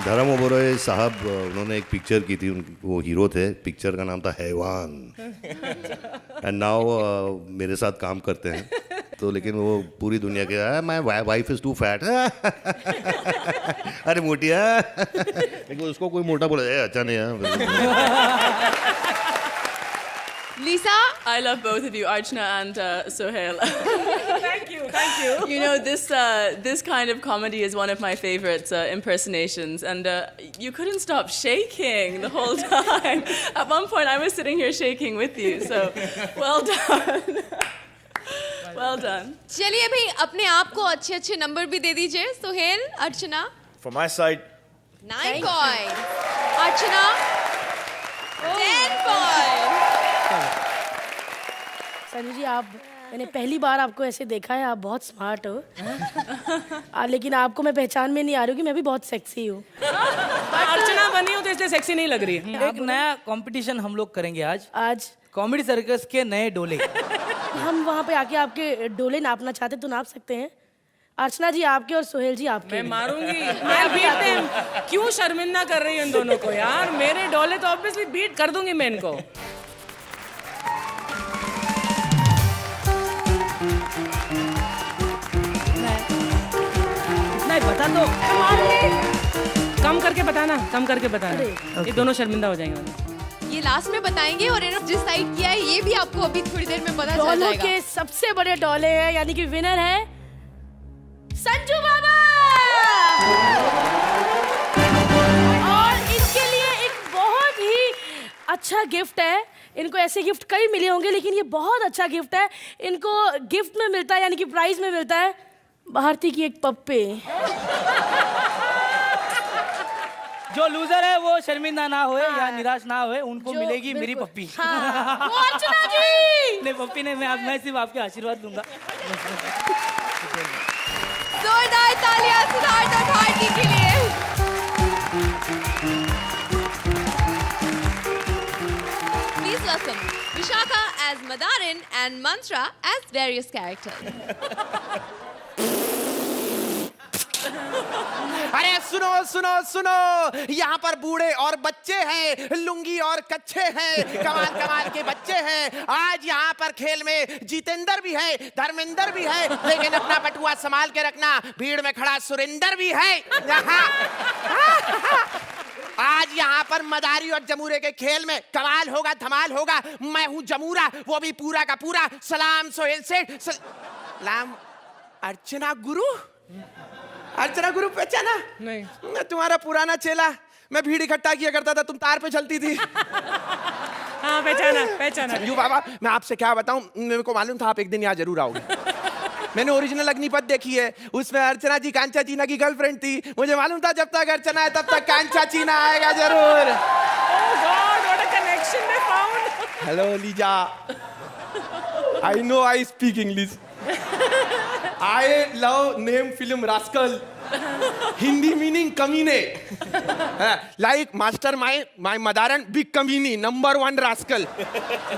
Speaker 3: धर्म ओबरॉय साहब, उन्होंने एक पिक्चर की थी, वो हीरो थे, पिक्चर का नाम था हैवान, एंड नाउ मेरे साथ काम करते हैं, तो लेकिन वो पूरी दुनिया के my wife is too fat, अरे मोटी है, लेकिन उसको कोई मोटा बोला अच्छा नहीं है।
Speaker 4: Lisa?
Speaker 8: I love both of you, Archana and Sohail.
Speaker 2: Thank you.
Speaker 8: You know, this kind of comedy is one of my favorites, impersonations, and you couldn't stop shaking the whole time. At one point, I was sitting here shaking with you, so well done. Well done.
Speaker 4: चलिए भाई, अपने आप को अच्छे number भी दे दीजिए। सोहेल, अर्चना?
Speaker 10: From my side,
Speaker 4: 9 points. Archana? 10 points.
Speaker 13: Sanju जी, मैंने पहली बार आपको ऐसे देखा है, आप बहुत स्मार्ट हो। लेकिन आपको मैं पहचान में नहीं आ रही हूँ कि मैं भी बहुत सेक्सी हूँ।
Speaker 2: अर्चना बनी हो तो इसलिए सेक्सी नहीं लग रही है।
Speaker 12: एक नया कंपटीशन हम लोग करेंगे आज
Speaker 13: कॉमेडी
Speaker 12: सर्कस के नए डोले।
Speaker 13: हम वहाँ पे आके आपके डोले नापना चाहते तो नाप सकते हैं। अर्चना जी आपके और सोहेल जी आपके।
Speaker 2: मैं मारूंगी, मैं बीट। क्यों शर्मिंदा कर रही है इन दोनों को यार? मेरे डोले तो ऑब्वियसली बीट कर दूंगी मैं इनको।
Speaker 12: नहीं बता दो,
Speaker 2: कम करके बताना, ये दोनों शर्मिंदा हो जाएंगे।
Speaker 4: ये लास्ट में बताएंगे, और इन्होंने जिस साइड किया है ये भी आपको अभी थोड़ी देर में पता चल
Speaker 13: डोलों
Speaker 4: जाएगा।
Speaker 13: के सबसे बड़े डोले हैं, यानी कि विनर है संजू बाबा। और इनके लिए एक बहुत ही अच्छा गिफ्ट है। इनको ऐसे गिफ्ट कई मिले होंगे, लेकिन ये बहुत अच्छा गिफ्ट है। इनको गिफ्ट में मिलता है, यानी कि प्राइज में मिलता है भारती की एक पप्पी।
Speaker 12: जो लूजर है वो शर्मिंदा ना होए या निराश ना होए, उनको मिलेगी मेरी पप्पी।
Speaker 13: हाँ, वो अर्चना जी।
Speaker 12: नहीं पप्पी नहीं, मैं सिर्फ आपके आशीर्वाद दूंगा।
Speaker 4: जोरदार तालियां सिद्धार्थ और भारती के लिए। Please welcome Vishaka as Madarin and Mantra as various characters.
Speaker 1: अरे सुनो सुनो सुनो, यहाँ पर बूढ़े और बच्चे हैं, लुंगी और कच्छे हैं, कमाल कमाल के बच्चे हैं। आज यहाँ पर खेल में जितेंद्र भी है, धर्मेंद्र भी है, लेकिन अपना बटुआ संभाल के रखना, भीड़ में खड़ा सुरेंद्र भी है यहाँ। आज यहाँ पर मदारी और जमूरे के खेल में कमाल होगा, धमाल होगा। मैं हूँ जमूरा, वो भी पूरा का पूरा। सलाम सोहेल सेठ। सलाम अर्चना गुरु। अर्चना गुरु पहचाना?
Speaker 2: नहीं।
Speaker 1: मैं तुम्हारा पुराना चेला, मैं भीड़ इकट्ठा किया करता था, तुम तार पे चलती थी।
Speaker 2: हाँ पहचाना पहचाना।
Speaker 1: संजू बाबा, मैं आपसे क्या बताऊं, मेरे को मालूम था आप एक दिन यहाँ जरूर आओगे। मैंने ओरिजिनल अग्निपथ देखी है, उसमें अर्चना जी कांचा चीना की गर्लफ्रेंड थी। मुझे मालूम था जब तक अर्चना है तब तक कांचा चीना आएगा जरूर। Hello Lisa, I know I speak English. I love name film rascal, Hindi meaning कमीने। लाइक मास्टर माई मदारन बिग कमीनी, number 1 rascal.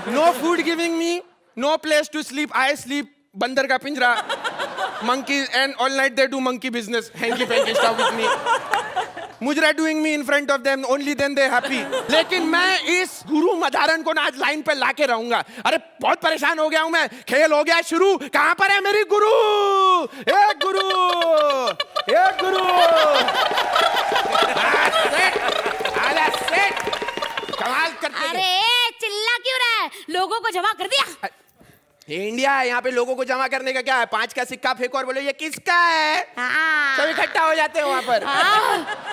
Speaker 1: No food giving me, no place to sleep, I sleep बंदर का पिंजरा। monkeys and all night they do monkey business, hanky panky stuff with me. मुजरा doing me in front of them, only then they happy. लेकिन मैं इस गुरु modern को ना आज लाइन पे लाके रहूंगा। अरे बहुत परेशान हो गया हूं मैं, खेल हो गया शुरू। कहां पर है मेरी गुरु? एक गुरु, एक गुरु। कमाल करते।
Speaker 13: अरे चिल्ला क्यों रहा है? लोगों को जमा कर दिया।
Speaker 1: ये इंडिया है, यहाँ पे लोगों को जमा करने का क्या है? 5 का सिक्का फेंको और बोलो ये किसका है। सब इकट्ठा हो जाते हैं वहाँ पर।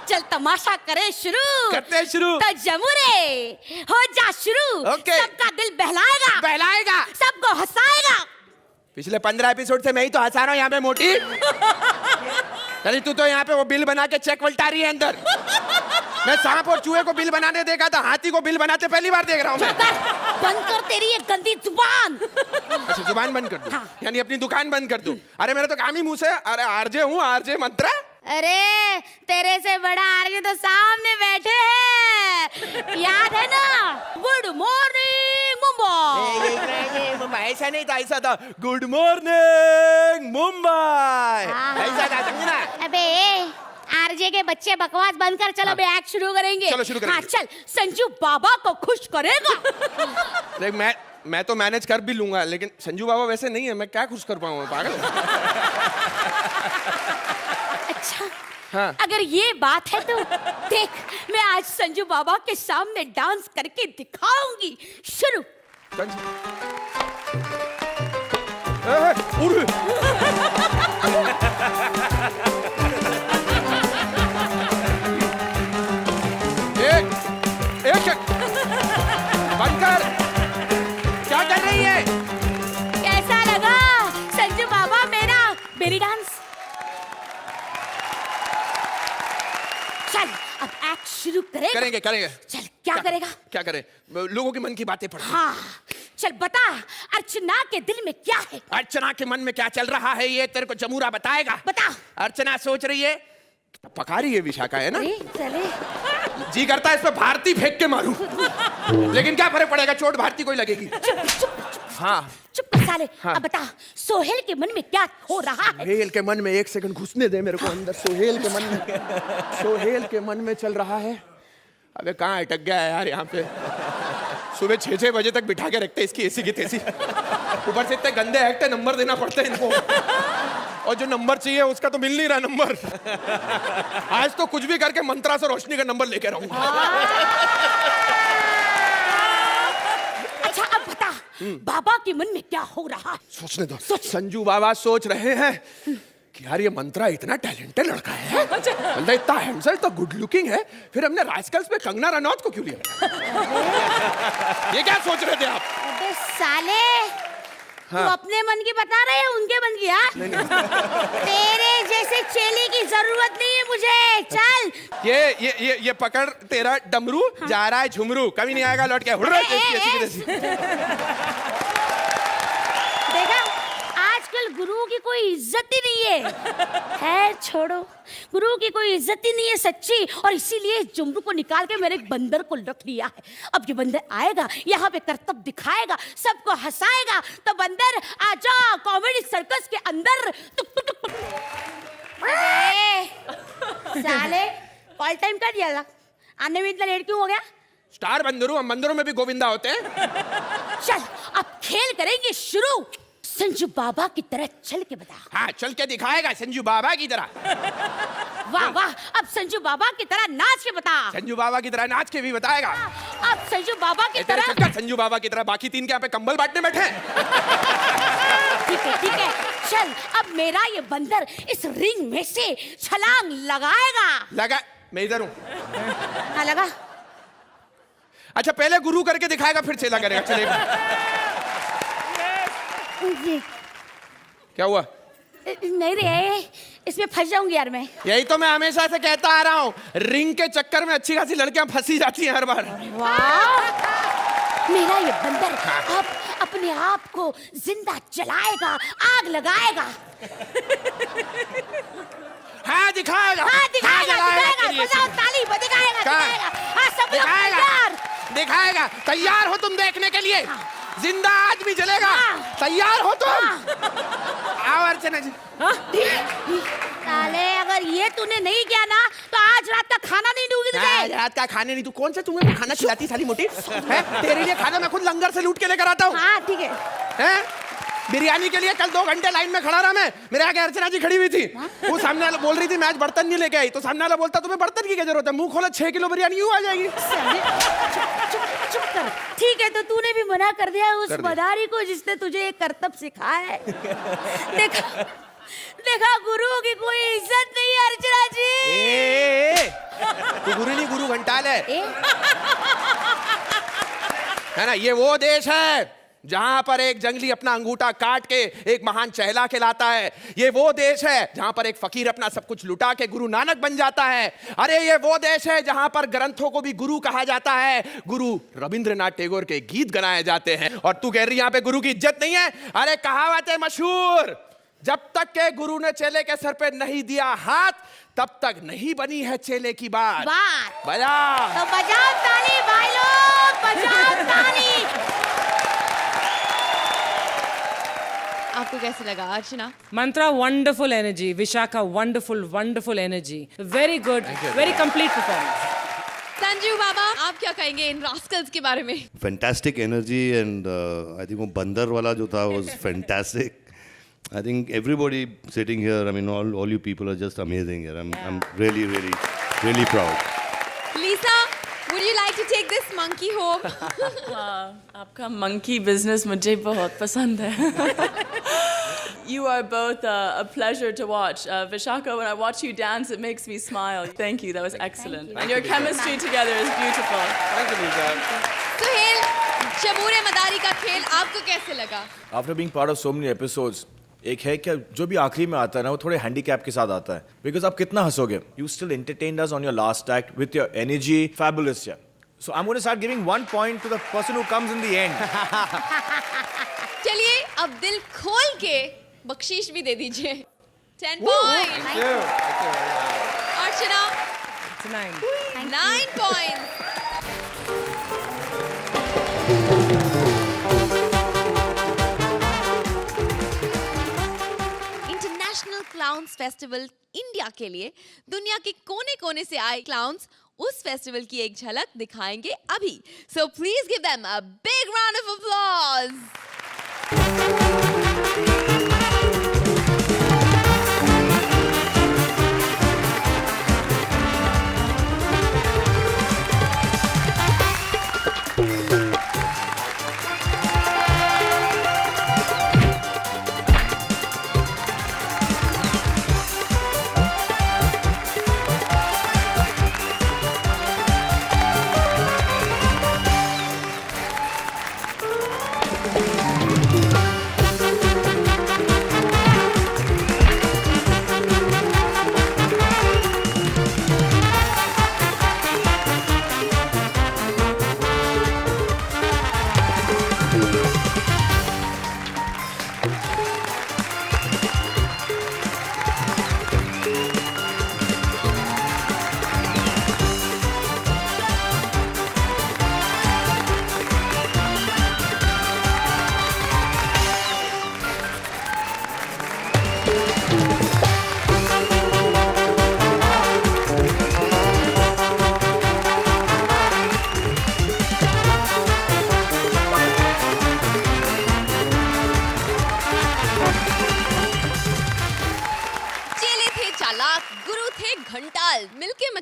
Speaker 13: चल तमाशा करें शुरू।
Speaker 1: करते हैं शुरू।
Speaker 13: तो जमुरे हो जा शुरू।
Speaker 1: ओके।
Speaker 13: सबका दिल बहलाएगा,
Speaker 1: बहलाएगा,
Speaker 13: सबको हंसाएगा।
Speaker 1: पिछले 15 एपिसोड से मैं ही तो हंसा रहा हूँ यहाँ पे मोटी। अरे तू तो यहाँ पे वो बिल बना के चेक पलटा रही है अंदर। मैं सांप और चूहे को बिल बनाने देखा था, हाथी को बिल बनाते पहली बार देख रहा हूँ मैं।
Speaker 13: बंद कर तेरी ये गंदी जुबान।
Speaker 1: अच्छा जुबान बंद कर दूं? यानी अपनी दुकान बंद कर दूं? अरे मेरा तो काम ही मुंह से। अरे आरजे हूँ, आरजे मंत्रा।
Speaker 13: अरे तेरे से बड़ा आरजे तो सामने बैठे हैं, याद है ना? Good morning
Speaker 1: Mumbai. ऐसा नहीं था, ऐसा था गुड मॉर्निंग मुंबई, ऐसा था, समझना?
Speaker 13: अबे आरजे के बच्चे बकवास बंद कर, चलो अबे एक्ट शुरू करेंगे।
Speaker 1: चलो शुरू करेंगे।
Speaker 13: हाँ चल, संजू बाबा को खुश करेगा।
Speaker 1: देख मैं तो मैनेज कर भी लूंगा, लेकिन संजू बाबा वैसे नहीं है, मैं क्या खुश कर पाऊंगा पागल।
Speaker 13: अच्छा
Speaker 1: हाँ।
Speaker 13: अगर ये बात है तो देख, मैं आज संजू बाबा के सामने डांस करके दिखाऊंगी। शुरू।
Speaker 1: बंद कर, क्या कर रही है?
Speaker 13: कैसा लगा संजू बाबा मेरा बेली डांस? चल अब एक्ट शुरू
Speaker 1: करेंगे।
Speaker 13: चल क्या करेगा?
Speaker 1: क्या करें? लोगों के मन की बातें पढ़।
Speaker 13: हाँ चल बता, अर्चना के दिल में क्या है?
Speaker 1: अर्चना के मन में क्या चल रहा है ये तेरे को जमूरा बताएगा।
Speaker 13: बता।
Speaker 1: अर्चना सोच रही है, पका रही है विशाखा, है ना?
Speaker 13: चले
Speaker 1: जी करता है इस पे भारती फेंक के मारूं, लेकिन क्या फर्क पड़ेगा, चोट भारती को ही लगेगी। हाँ
Speaker 13: चुप कर साले।
Speaker 1: हाँ।
Speaker 13: अब बता, सोहेल के मन में क्या हो रहा है?
Speaker 1: सोहेल के मन में, एक सेकंड घुसने दे मेरे को अंदर। सोहेल के मन में चल रहा है। अबे कहाँ अटक गया है यार यहाँ पे। सुबह 6 बजे तक बिठा के रखते हैं इसकी ऐसी की तैसी। ऊपर से इतने गंदे एक्ट नंबर देना पड़ता है इनको, और जो नंबर चाहिए उसका तो मिल नहीं रहा नंबर। आज तो कुछ भी करके मंत्रा से रोशनी का नंबर लेके रहूंगा।
Speaker 13: अच्छा अब बता, बाबा के मन में क्या हो रहा है?
Speaker 1: सोचने दो। संजू बाबा सोच रहे हैं कि यार ये मंत्रा इतना टैलेंटेड लड़का है, मतलब इतना हैंडसम, तो गुड लुकिंग है, फिर हमने राजकल्स पे कंगना रनौत को क्यों लिया? ये क्या सोच रहे थे आप?
Speaker 13: अबे साले,
Speaker 1: हाँ।
Speaker 13: तू अपने मन की बता रहे है, उनके मन की? हाँ तेरे जैसे चेले की जरूरत नहीं है मुझे। चल
Speaker 1: ये पकड़ तेरा डमरू। हाँ। जा रहा है झुमरू, कभी नहीं आएगा लौट के।
Speaker 13: देखा, आजकल गुरु की कोई इज्जत ही नहीं है। छोड़ो, गुरु की कोई इज्जत ही नहीं है सच्ची, और इसीलिए जुमरू को निकाल के मैंने एक बंदर को रख लिया है। अब ये बंदर आएगा, यहाँ पे करतब दिखाएगा, सबको हंसाएगा। तो बंदर आजा कॉमेडी सर्कस के अंदर। साले कॉल टाइम कर दिया था, आने में इतना लेट क्यों हो गया?
Speaker 1: स्टार बंदरू, हम बंदरों में भी गोविंदा होते हैं।
Speaker 13: चल अब खेल करेंगे शुरू। संजू बाबा की तरह चल के बता।
Speaker 1: हाँ, चल के दिखाएगा संजू बाबा की तरह।
Speaker 13: वाह वाह, अब संजू बाबा की तरह नाच के बता।
Speaker 1: संजू बाबा की तरह नाच के भी बताएगा।
Speaker 13: अब संजू बाबा की
Speaker 1: तेरे
Speaker 13: तरह।
Speaker 1: चक्कर संजू बाबा की तरह बाकी तीन के यहाँ पे कंबल बांटने बैठे हैं।
Speaker 13: ठीक है, चल अब मेरा ये बंदर इस रिंग में से छलांग लगाएगा।
Speaker 1: लगा, मैं इधर हूँ।
Speaker 13: हाँ लगा।
Speaker 1: अच्छा पहले गुरु करके दिखाएगा फिर चेला करेगा, चलेगा। क्या हुआ?
Speaker 13: नहीं रे, इसमें फंस जाऊंगी यार मैं।
Speaker 1: यही तो मैं हमेशा से कहता आ रहा हूँ, रिंग के चक्कर में अच्छी खासी लड़कियां फंसी जाती हैं हर बार।
Speaker 13: वाह, मेरा ये बंदर अब अपने आप को जिंदा जलाएगा, आग लगाएगा।
Speaker 1: हाँ दिखाएगा,
Speaker 13: बजाओ ताली, दिखाएगा। हाँ सब लोग तैयार।
Speaker 1: दिखाएगा। तैयार हो तुम देखने के लिए? जिंदा आदमी जलेगा। तैयार हो तुम? आओ अर्चना जी।
Speaker 13: साले अगर ये तूने नहीं किया ना तो आज रात का खाना नहीं दूंगी तुझे।
Speaker 1: आज रात का खाने नहीं, तू कौन सा तुम्हें खाना खिलाती साली मोटी है? तेरे लिए खाना मैं खुद लंगर से लूट के लेकर आता हूँ।
Speaker 13: हाँ ठीक है।
Speaker 1: बिरयानी के लिए कल 2 घंटे लाइन में खड़ा रहा मैं। मेरे आगे अर्चना जी खड़ी हुई थी। वो सामने वाला बोल रही थी मैं आज बर्तन नहीं लेके आई, तो सामने वाला बोलता तुम्हें बर्तन की क्या जरूरत है? मुंह खोला 6 किलो बिरयानी यूं आ जाएगी।
Speaker 13: चुप कर। ठीक है, तो तूने भी मना कर दिया उस मदारी को जिसने तुझे ये करतब सिखाया है। देखा गुरु की कोई इज्जत नहीं है अर्चना जी।
Speaker 1: तू गुरु नहीं, गुरु घंटाल है ना? ये वो देश है जहां पर एक जंगली अपना अंगूठा काट के एक महान चहला कहलाता है। ये वो देश है जहां पर एक फकीर अपना सब कुछ लुटा के गुरु नानक बन जाता है। अरे ये वो देश है जहां पर ग्रंथों को भी गुरु कहा जाता है। गुरु रविंद्रनाथ टैगोर के गीत गाए जाते हैं और तू कह रही यहाँ पे गुरु की इज्जत नहीं है? अरे कहावत है मशहूर, जब तक के गुरु ने चेले के सर पे नहीं दिया हाथ तब तक नहीं बनी है चेले की बात। बजाओ
Speaker 13: तो बजाओ ताली भाई लोग, बजाओ ताली।
Speaker 4: आपको कैसे लगा Archana?
Speaker 2: Mantra wonderful energy, Vishakha wonderful energy, very good, very complete performance.
Speaker 4: Sanjeev बाबा आप क्या कहेंगे इन रास्कल्स के बारे में?
Speaker 3: Fantastic energy and I think वो बंदर वाला जो था was fantastic. I think everybody sitting here, I mean, all you people are just amazing here. I'm really proud.
Speaker 4: Lisa, would you like to take this monkey home?
Speaker 8: आपका monkey business मुझे बहुत पसंद है. You are both a pleasure to watch. Vishaka, when I watch you dance, it makes me smile. Thank you, that was excellent. And your chemistry together is beautiful.
Speaker 1: Thank you, Lisa.
Speaker 4: Suhail, शबूरे मदारी का खेल आपको कैसे लगा?
Speaker 10: After being part of so many episodes, एक है कि जो भी आखिरी में आता है ना वो थोड़े हैंडीकैप के साथ आता है. Because आप कितना हंसोगे? You still entertained us on your last act with your energy, fabulous. Yeah. So I'm going to start giving 1 point to the person who comes in the end.
Speaker 4: चलिए अब दिल खोल के बख्शीश भी दे दीजिए. 10 points. अर्चना 9 points. International clowns festival India के लिए दुनिया के कोने कोने से आए क्लाउन्स उस फेस्टिवल की एक झलक दिखाएंगे अभी. So please give them a big round of applause.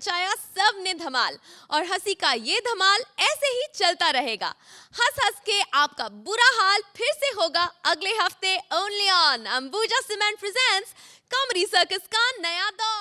Speaker 4: मचाया सबने धमाल, और हंसी का ये धमाल ऐसे ही चलता रहेगा। हंस हंस के आपका बुरा हाल फिर से होगा अगले हफ्ते only on Ambuja cement presents comedy circus का नया दौर।